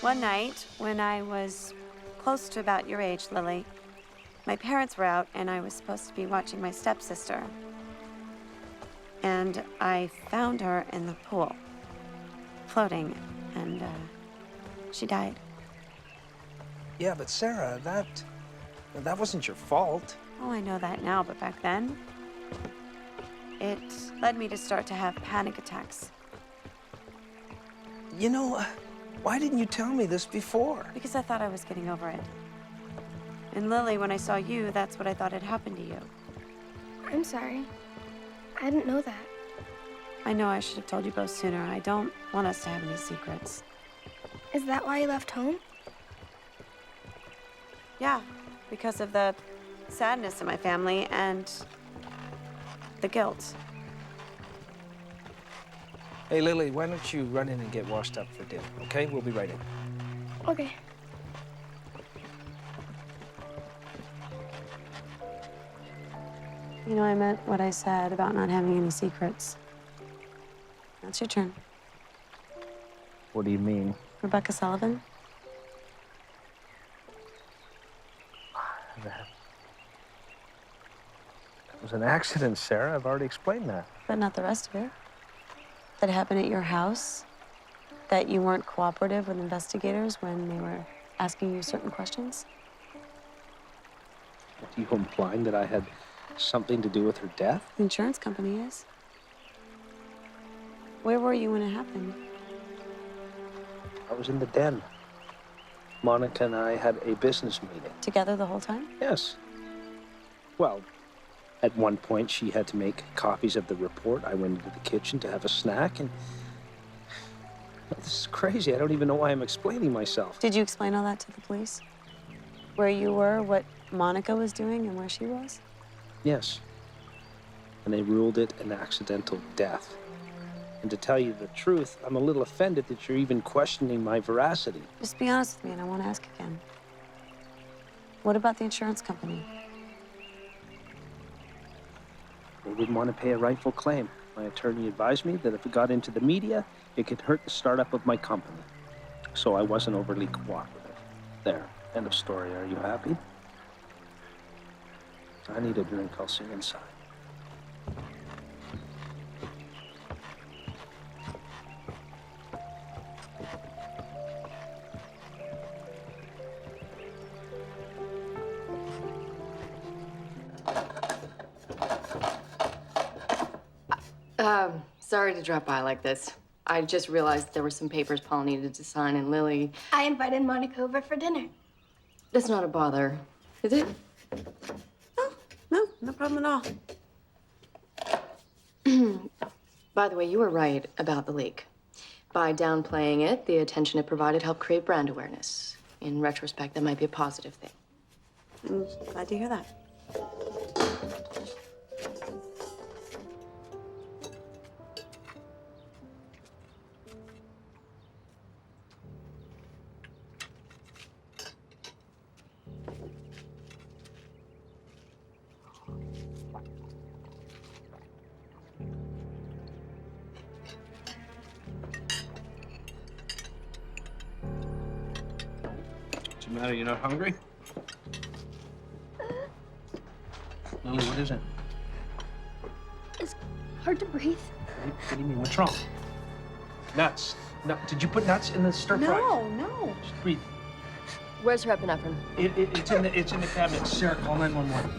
One night, when I was close to about your age, Lily, my parents were out and I was supposed to be watching my stepsister. And I found her in the pool, floating, and she died. Yeah, but Sarah, that wasn't your fault. Oh, I know that now, but back then, it led me to start to have panic attacks. You know, why didn't you tell me this before? Because I thought I was getting over it. And Lily, when I saw you, that's what I thought had happened to you. I'm sorry. I didn't know that. I know I should have told you both sooner. I don't want us to have any secrets. Is that why you left home? Yeah, because of the sadness in my family and the guilt. Hey, Lily, why don't you run in and get washed up for dinner, okay? We'll be right in. Okay. You know, I meant what I said about not having any secrets. That's your turn. What do you mean? Rebecca Sullivan? That was an accident, Sarah. I've already explained that. But not the rest of it. That happened at your house? That you weren't cooperative with investigators when they were asking you certain questions? Are you implying that I had something to do with her death? The insurance company is. Where were you when it happened? I was in the den. Monica and I had a business meeting. Together the whole time? Yes. Well, at one point she had to make copies of the report. I went into the kitchen to have a snack, and this is crazy. I don't even know why I'm explaining myself. Did you explain all that to the police? Where you were, what Monica was doing, and where she was? Yes. And they ruled it an accidental death. And to tell you the truth, I'm a little offended that you're even questioning my veracity. Just be honest with me, and I won't ask again. What about the insurance company? They didn't want to pay a rightful claim. My attorney advised me that if it got into the media, it could hurt the startup of my company. So I wasn't overly cooperative. There, end of story. Are you happy? I need a drink. I'll see you inside. Sorry to drop by like this. I just realized there were some papers Paul needed to sign, and Lily... I invited Monica over for dinner. That's not a bother, is it? No problem at all. By the way, you were right about the leak. By downplaying it, the attention it provided helped create brand awareness. In retrospect, that might be a positive thing. I'm glad to hear that. What's the matter? You're not hungry? Lily, what is it? It's hard to breathe. What do you mean? What's wrong? Nuts. Did you put nuts in the stir fry? No. Just breathe. Where's her epinephrine? It's in the cabinet. Sarah, call 911.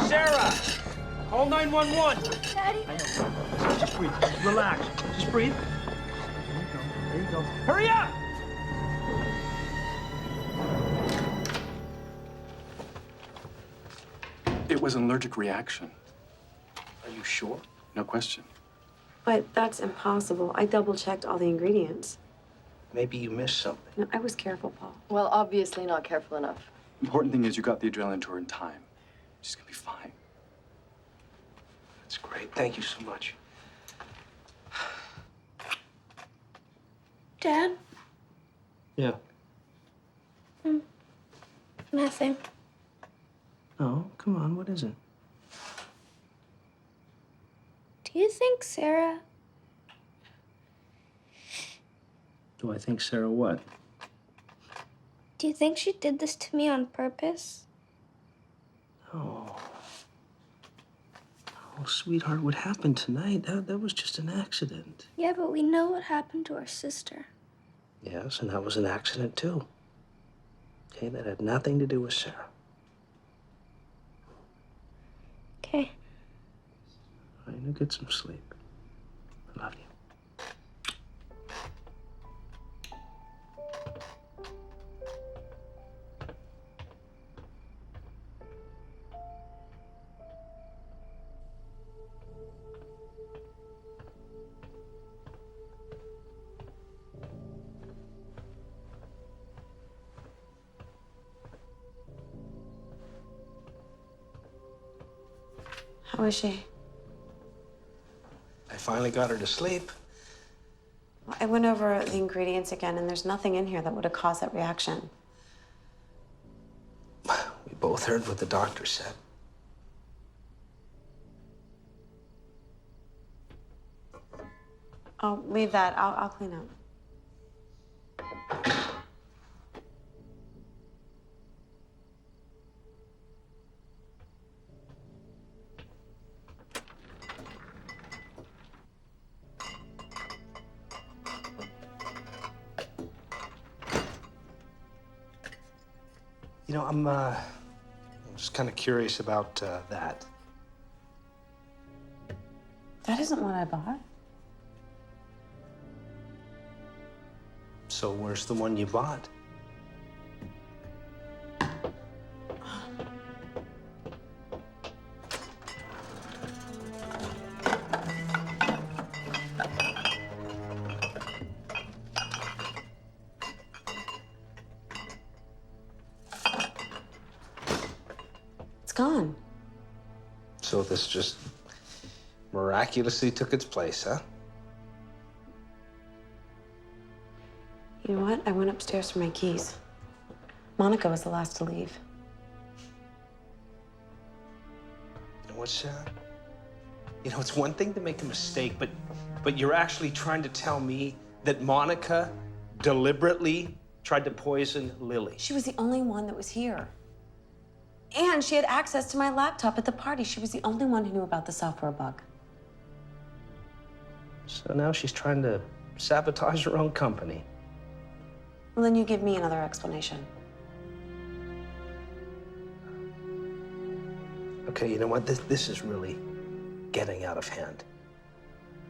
Sarah! Call 911! Daddy? I know. Just breathe. Just relax. Just breathe. There you go. There you go. Hurry up! It was an allergic reaction. Are you sure? No question. But that's impossible. I double-checked all the ingredients. Maybe you missed something. No, I was careful, Paul. Well, obviously not careful enough. Important thing is you got the adrenaline to her in time. She's gonna be fine. That's great. Thank you so much. Dad? Yeah. Nothing. No, come on. What is it? Do you think Sarah... Do I think Sarah what? Do you think she did this to me on purpose? Oh. Oh, sweetheart, what happened tonight? That was just an accident. Yeah, but we know what happened to our sister. Yes, and that was an accident, too. Okay, that had nothing to do with Sarah. Okay. All right, now get some sleep. I love you. How is she? I finally got her to sleep. I went over the ingredients again, and there's nothing in here that would have caused that reaction. We both heard what the doctor said. Oh, leave that. I'll clean up. You know, I'm just kind of curious about that. That isn't what I bought. So where's the one you bought? It's gone. So this just miraculously took its place, huh? You know what? I went upstairs for my keys. Monica was the last to leave. You know what's it's one thing to make a mistake, but you're actually trying to tell me that Monica deliberately tried to poison Lily. She was the only one that was here. And she had access to my laptop at the party. She was the only one who knew about the software bug. So now she's trying to sabotage her own company. Well, then you give me another explanation. Okay, you know what? This is really getting out of hand.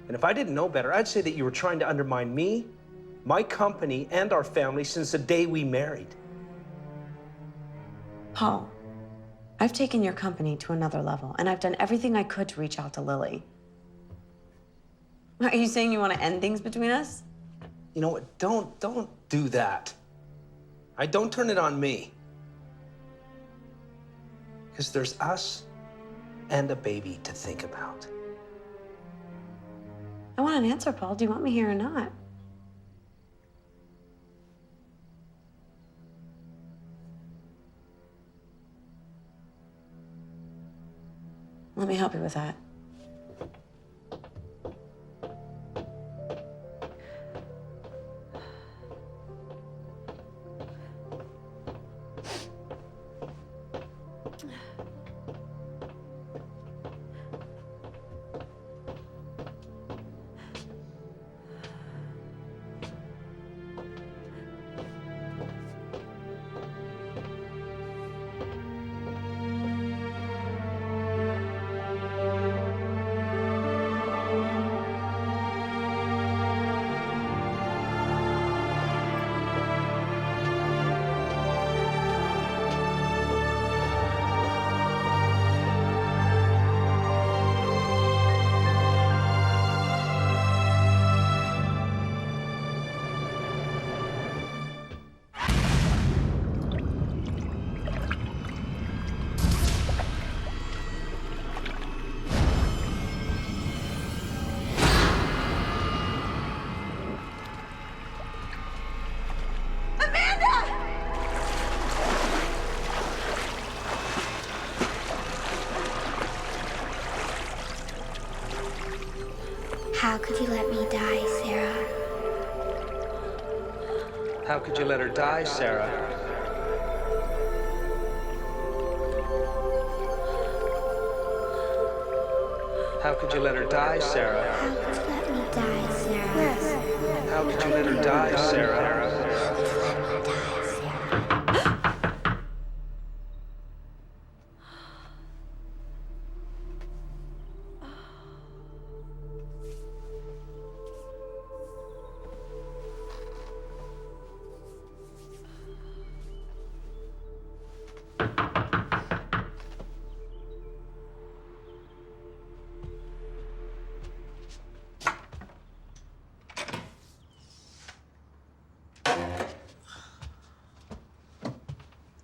And if I didn't know better, I'd say that you were trying to undermine me, my company, and our family since the day we married. Paul, I've taken your company to another level, and I've done everything I could to reach out to Lily. Are you saying you want to end things between us? You know what? Don't do that. Don't turn it on me. Because there's us and a baby to think about. I want an answer, Paul. Do you want me here or not? Let me help you with that. How could you let me die, Sarah? How could you let her die, Sarah? How could you let her die, Sarah? How could you let me die, Sarah? Yes. How could you let her die, Sarah?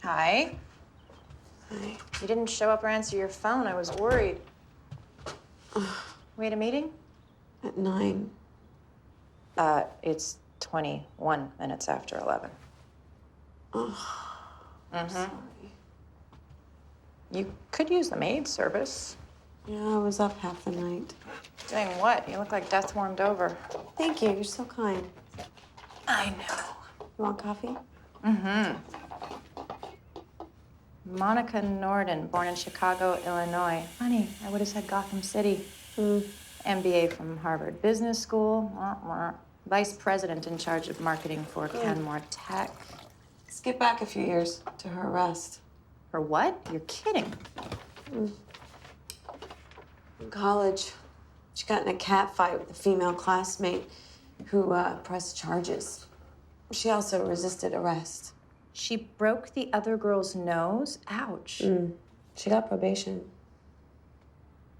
Hi. Hi. You didn't show up or answer your phone. I was worried. We had a meeting? At 9. It's 21 minutes after 11. I'm sorry. You could use the maid service. Yeah, I was up half the night. Doing what? You look like death warmed over. Thank you, you're so kind. I know. You want coffee? Mm-hmm. Monica Norden, born in Chicago, Illinois. Funny, I would have said Gotham City. MBA from Harvard Business School. Vice president in charge of marketing for Canmore Tech. Skip back a few years to her arrest. For what? You're kidding. In college, she got in a cat fight with a female classmate who pressed charges. She also resisted arrest. She broke the other girl's nose? Ouch. She got probation.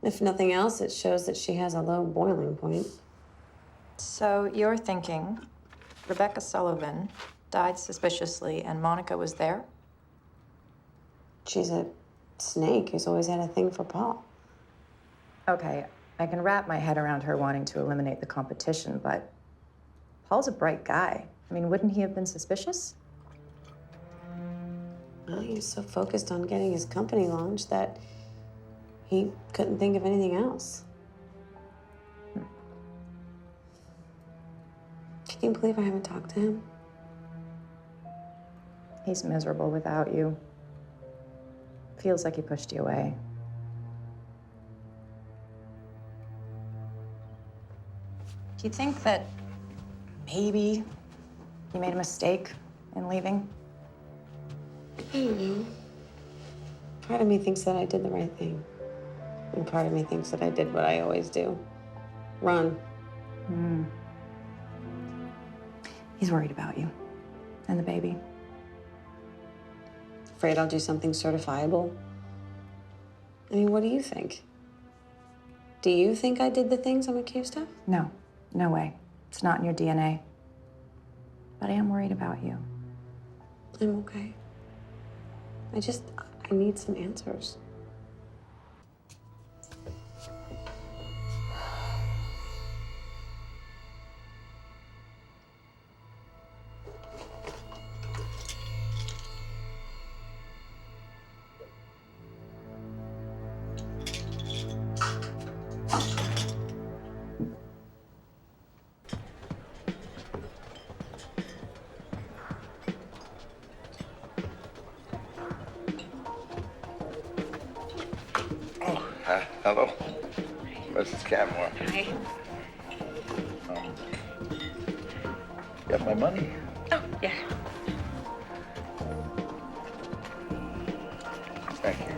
If nothing else, it shows that she has a low boiling point. So you're thinking Rebecca Sullivan died suspiciously and Monica was there? She's a snake who's always had a thing for Paul. Okay, I can wrap my head around her wanting to eliminate the competition, but Paul's a bright guy. I mean, wouldn't he have been suspicious? Well, he was so focused on getting his company launched that he couldn't think of anything else. Can you believe I haven't talked to him? He's miserable without you. Feels like he pushed you away. Do you think that maybe you made a mistake in leaving? I don't know. Part of me thinks that I did the right thing. And part of me thinks that I did what I always do. Run. He's worried about you and the baby. Afraid I'll do something certifiable. I mean, what do you think? Do you think I did the things I'm accused of? No, no way. It's not in your DNA. But I am worried about you. I'm okay. I need some answers. Hello, Mrs. Canmore. Hi. Got my money? Oh, yeah. Thank you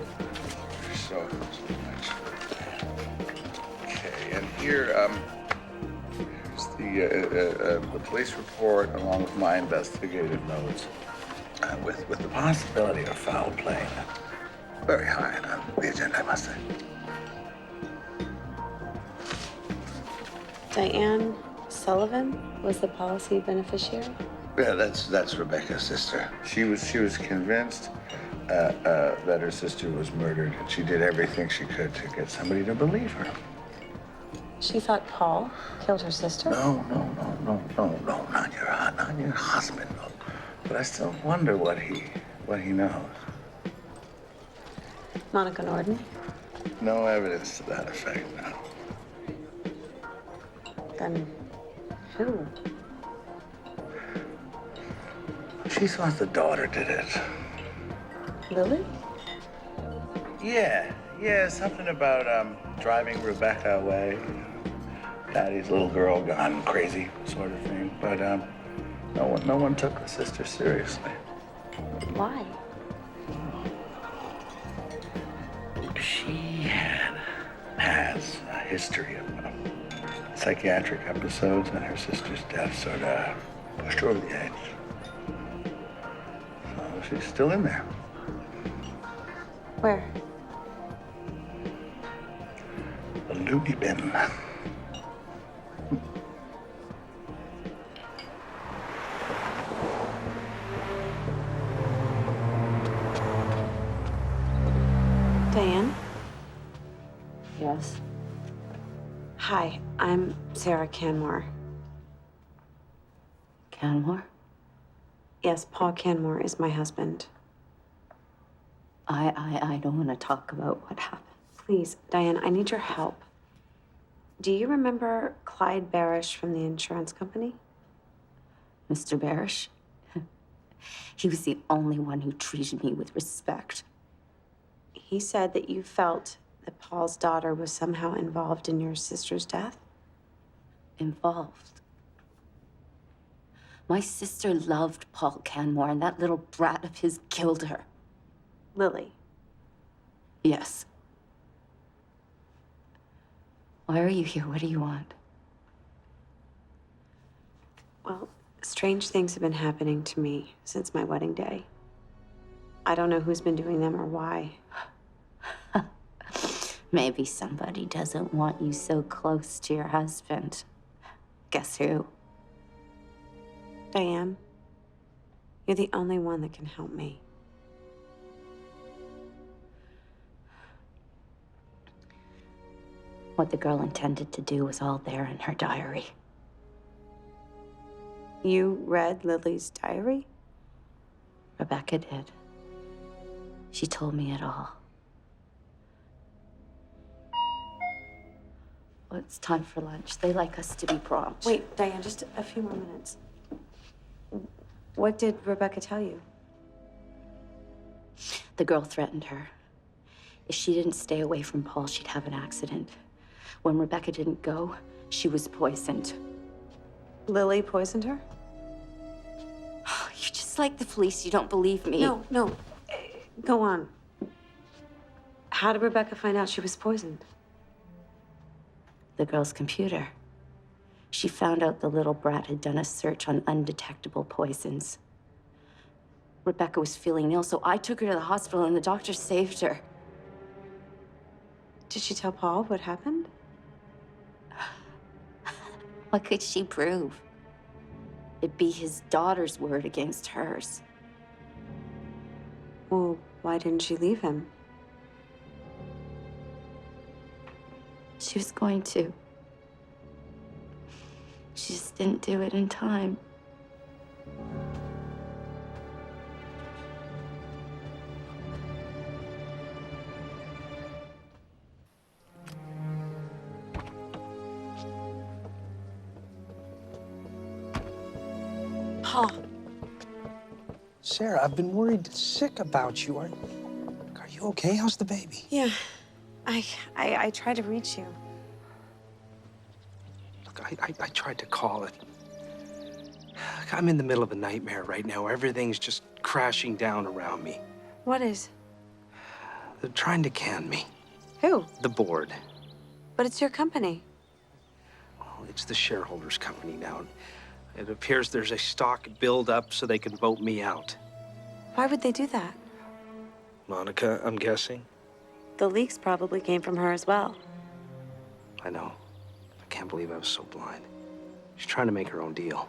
so much. Okay, and here, here's the police report along with my investigative notes, with the possibility of foul play. Very high on the agenda, I must say. Diane Sullivan was the policy beneficiary? Yeah, that's Rebecca's sister. She was convinced that her sister was murdered, and she did everything she could to get somebody to believe her. She thought Paul killed her sister? No, not your husband. No. But I still wonder what he knows. Monica Norden? No evidence to that effect, no. Then who? She thought the daughter did it. Lily? Yeah, something about driving Rebecca away. Daddy's little girl gone crazy, sort of thing. But no one took the sister seriously. Why? She has a history of psychiatric episodes, and her sister's death sort of pushed her over the edge. So she's still in there. Where? The loony bin. Diane? Yes? Hi, I'm Sarah Canmore. Canmore? Yes, Paul Canmore is my husband. I don't want to talk about what happened. Please, Diane, I need your help. Do you remember Clyde Barish from the insurance company? Mr. Barish? He was the only one who treated me with respect. He said that you felt that Paul's daughter was somehow involved in your sister's death? Involved? My sister loved Paul Canmore, and that little brat of his killed her. Lily. Yes. Why are you here? What do you want? Well, strange things have been happening to me since my wedding day. I don't know who's been doing them or why. Maybe somebody doesn't want you so close to your husband. Guess who? Diane, you're the only one that can help me. What the girl intended to do was all there in her diary. You read Lily's diary? Rebecca did. She told me it all. Well, it's time for lunch. They like us to be prompt. Wait, Diane, just a few more minutes. What did Rebecca tell you? The girl threatened her. If she didn't stay away from Paul, she'd have an accident. When Rebecca didn't go, she was poisoned. Lily poisoned her? You're just like the police. You don't believe me. No. Go on. How did Rebecca find out she was poisoned? The girl's computer. She found out the little brat had done a search on undetectable poisons. Rebecca was feeling ill, so I took her to the hospital and the doctor saved her. Did she tell Paul what happened? What could she prove? It'd be his daughter's word against hers. Well, why didn't she leave him? She was going to. She just didn't do it in time. Paul. Sarah, I've been worried sick about you. Are you okay? How's the baby? Yeah. I tried to reach you. Look, I tried to call it. I'm in the middle of a nightmare right now. Everything's just crashing down around me. What is? They're trying to can me. Who? The board. But it's your company. Well, it's the shareholders' company now. It appears there's a stock build-up so they can vote me out. Why would they do that? Monica, I'm guessing? The leaks probably came from her as well. I know. I can't believe I was so blind. She's trying to make her own deal.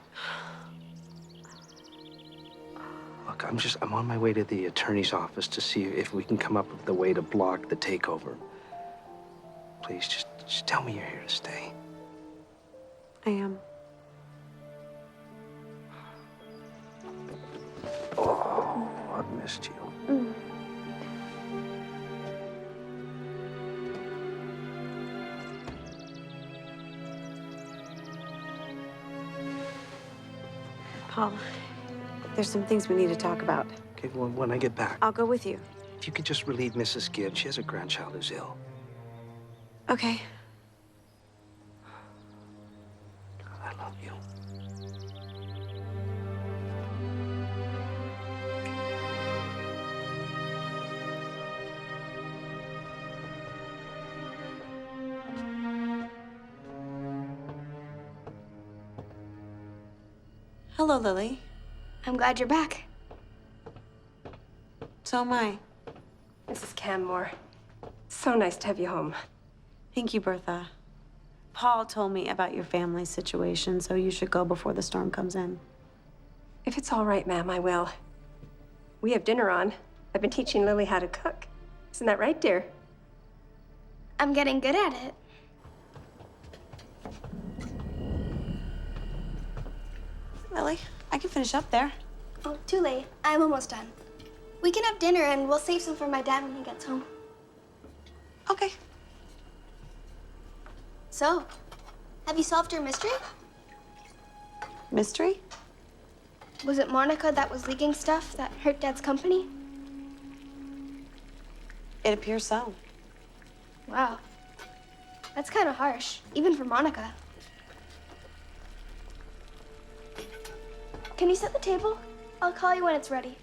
Look, I'm on my way to the attorney's office to see if we can come up with a way to block the takeover. Please, just tell me you're here to stay. I am. Oh, I've missed you. Paul, there's some things we need to talk about. Okay, well, when I get back, I'll go with you. if you could just relieve Mrs. Gibbs. She has a grandchild who's ill. Okay. I love you. Hello, Lily. I'm glad you're back. So am I. Mrs. Canmore, so nice to have you home. Thank you, Bertha. Paul told me about your family situation, so you should go before the storm comes in. If it's all right, ma'am, I will. We have dinner on. I've been teaching Lily how to cook. Isn't that right, dear? I'm getting good at it. Lily, I can finish up there. Oh, too late. I'm almost done. We can have dinner and we'll save some for my dad when he gets home. Okay. So, have you solved your mystery? Mystery? Was it Monica that was leaking stuff that hurt Dad's company? It appears so. Wow. That's kind of harsh, even for Monica. Can you set the table? I'll call you when it's ready.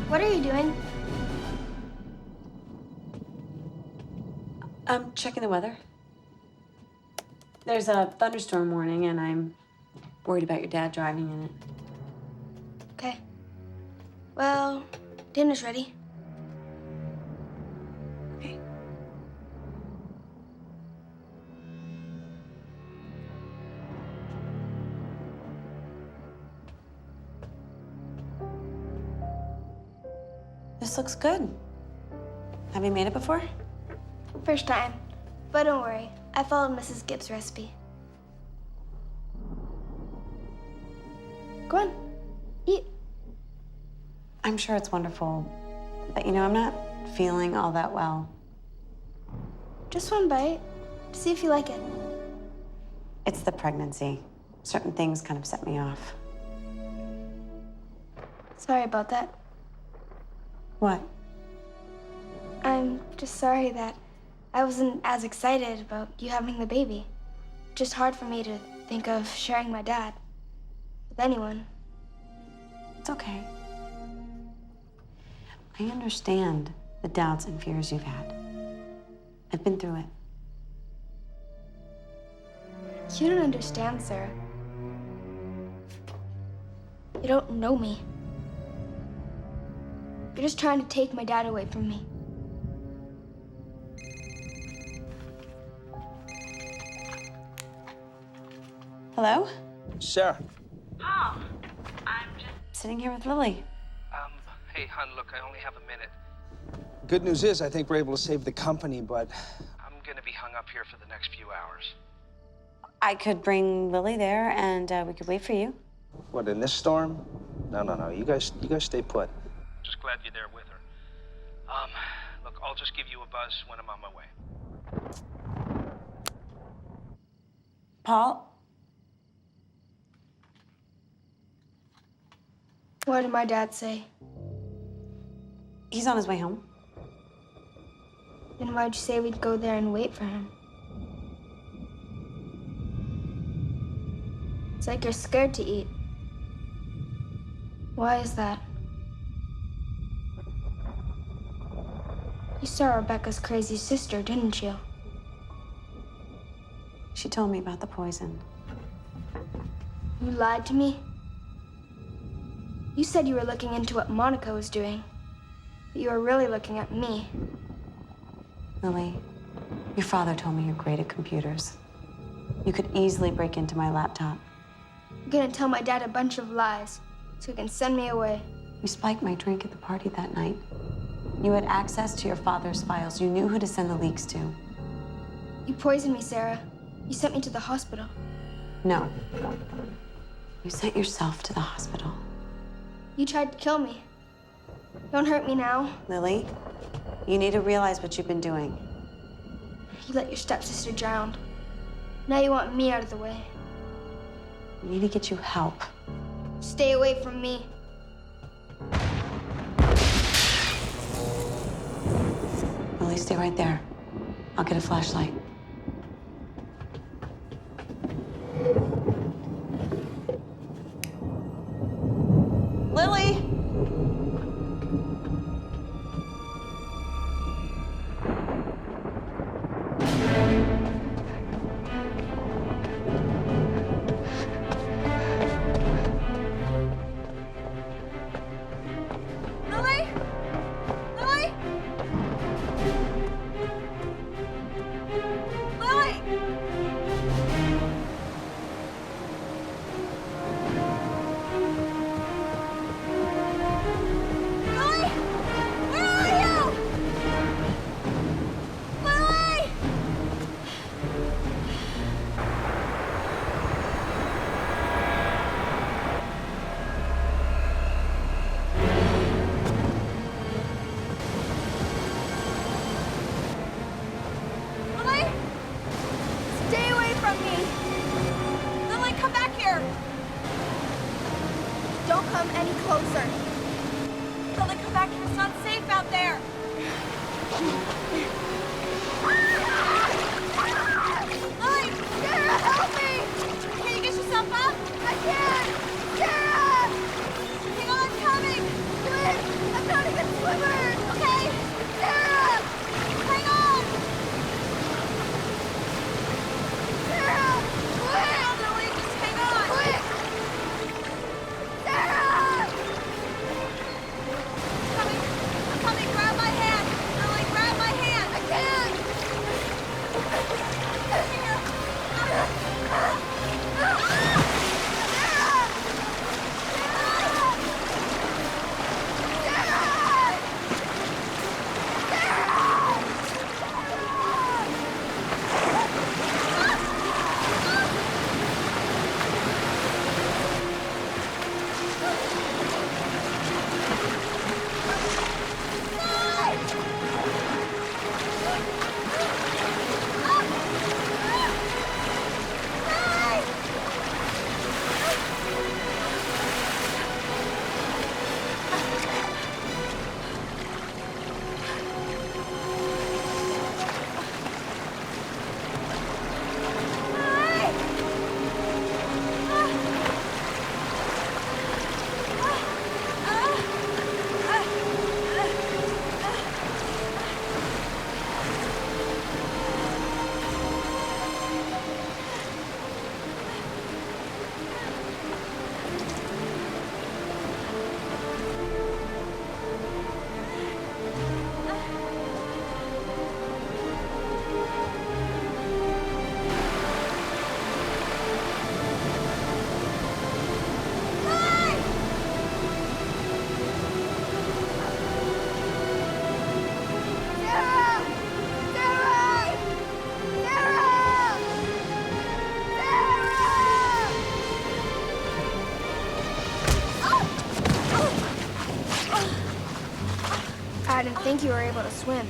What are you doing? I'm checking the weather. There's a thunderstorm warning, and I'm worried about your dad driving in it. Okay. Well, dinner's ready. Okay. This looks good. Have you made it before? First time. But don't worry, I followed Mrs. Gibbs' recipe. Go on, eat. I'm sure it's wonderful, but you know, I'm not feeling all that well. Just one bite, to see if you like it. It's the pregnancy. Certain things kind of set me off. Sorry about that. What? I'm just sorry that I wasn't as excited about you having the baby. Just hard for me to think of sharing my dad with anyone. It's okay. I understand the doubts and fears you've had. I've been through it. You don't understand, Sarah. You don't know me. You're just trying to take my dad away from me. Hello? Sarah. Paul, I'm just sitting here with Lily. Hey, hon, look, I only have a minute. Good news is I think we're able to save the company, but I'm gonna be hung up here for the next few hours. I could bring Lily there, and we could wait for you. What, in this storm? No. You guys stay put. Just glad you're there with her. Look, I'll just give you a buzz when I'm on my way. Paul? What did my dad say? He's on his way home. Then why'd you say we'd go there and wait for him? It's like you're scared to eat. Why is that? You saw Rebecca's crazy sister, didn't you? She told me about the poison. You lied to me? You said you were looking into what Monica was doing, but you were really looking at me. Lily, your father told me you're great at computers. You could easily break into my laptop. You're gonna tell my dad a bunch of lies so he can send me away. You spiked my drink at the party that night. You had access to your father's files. You knew who to send the leaks to. You poisoned me, Sarah. You sent me to the hospital. No. You sent yourself to the hospital. You tried to kill me. Don't hurt me now. Lily, you need to realize what you've been doing. You let your stepsister drown. Now you want me out of the way. We need to get you help. Stay away from me. Lily, stay right there. I'll get a flashlight. Lily! Lily? Lily? Lily! Lily? Where are you? Lily! Lily? Stay away from me. Lily, come back here! Don't come any closer. Lily, come back here. It's not safe out there. Lily! Sarah, help me! Can you get yourself up? I can't! Sarah! Hang on, I'm coming! Please! I'm not a good swimmer! Okay? Sarah! Hang on! Sarah! Hang on, Lily, just hang on! Quick! Sarah! I'm coming, grab my hand! Lily, grab my hand! I can't! I didn't think you were able to swim.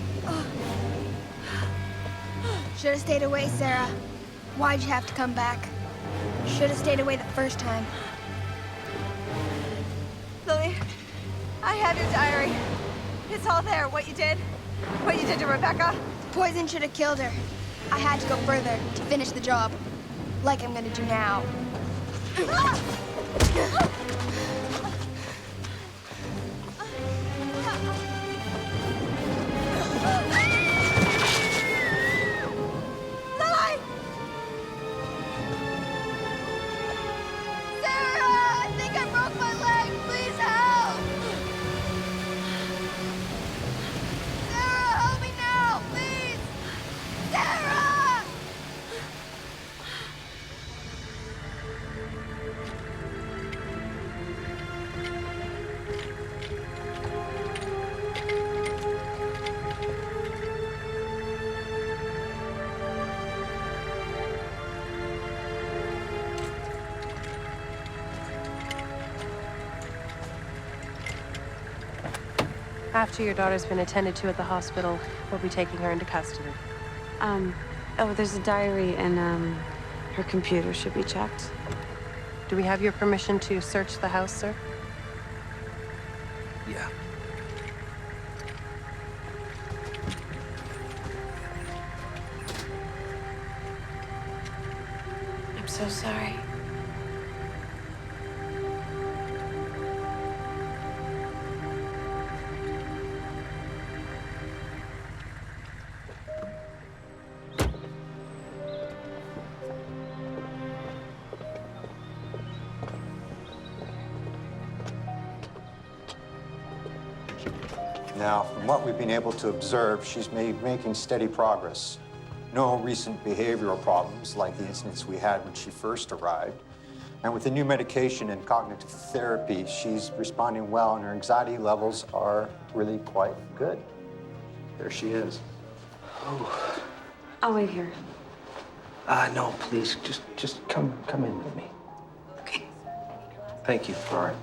Should have stayed away, Sarah. Why'd you have to come back? Should have stayed away the first time. Lily, I have your diary. It's all there, what you did to Rebecca. Poison should have killed her. I had to go further to finish the job, like I'm gonna do now. After your daughter's been attended to at the hospital, we'll be taking her into custody. Oh, there's a diary and, her computer should be checked. Do we have your permission to search the house, sir? Yeah. I'm so sorry. Now, from what we've been able to observe, she's making steady progress. No recent behavioral problems like the incidents we had when she first arrived. And with the new medication and cognitive therapy, she's responding well, and her anxiety levels are really quite good. There she is. Oh. I'll wait here. No, please, just come in with me. Okay. Thank you. All right.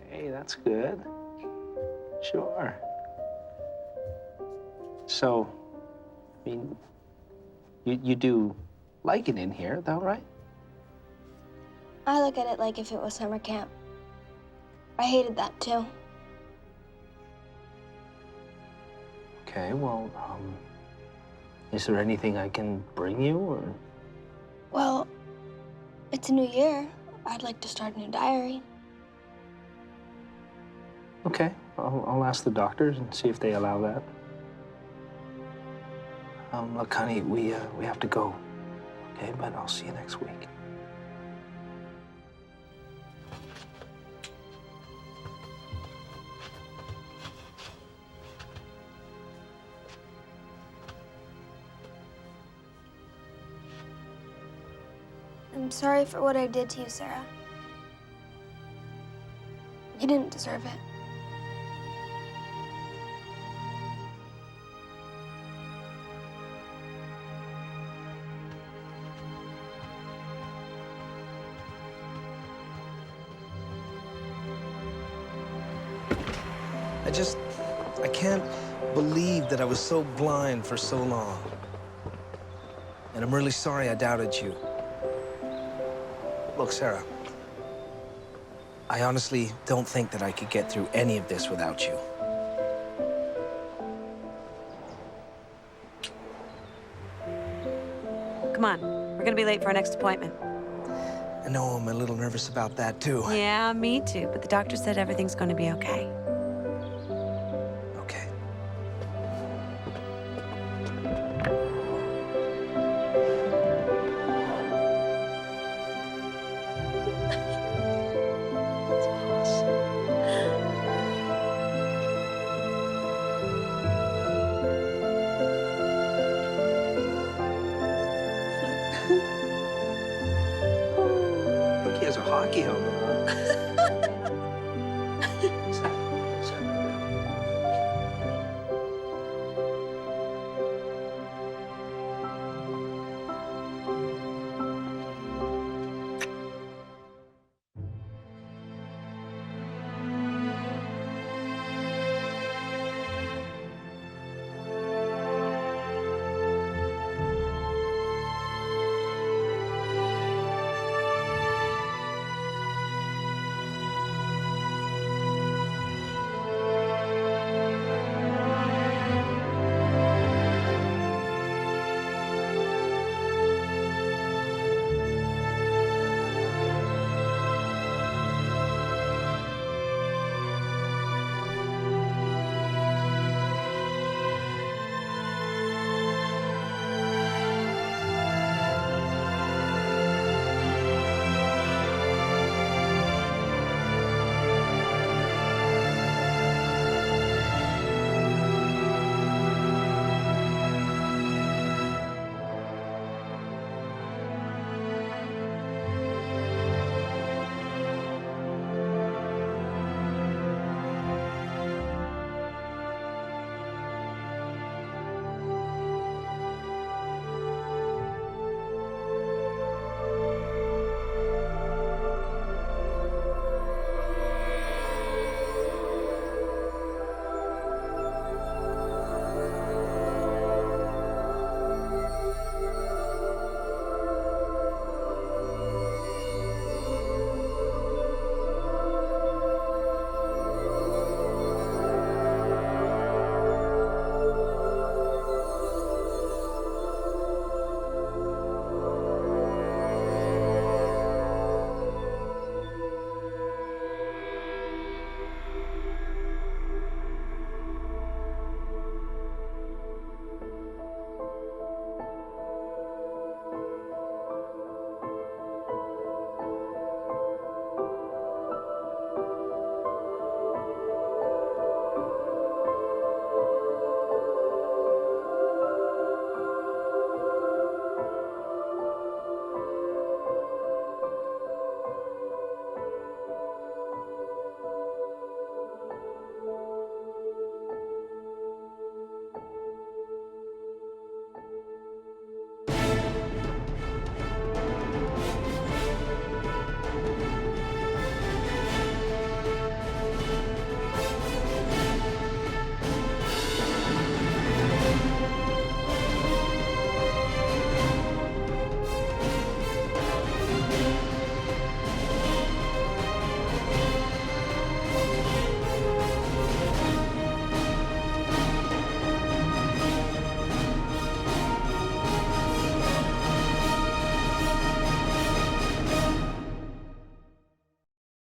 Hey, that's good. Sure. So, I mean, you do like it in here, though, right? I look at it like if it was summer camp. I hated that too. Okay, well, is there anything I can bring you, or? Well, it's a new year. I'd like to start a new diary. Okay, I'll ask the doctors and see if they allow that. Look, honey, we have to go, okay? But I'll see you next week. I'm sorry for what I did to you, Sarah. You didn't deserve it. I can't believe that I was so blind for so long. And I'm really sorry I doubted you. Look, Sarah, I honestly don't think that I could get through any of this without you. Come on, we're gonna be late for our next appointment. I know I'm a little nervous about that, too. Yeah, me too, but the doctor said everything's gonna be okay. Okay. Look, he has a hockey helmet on.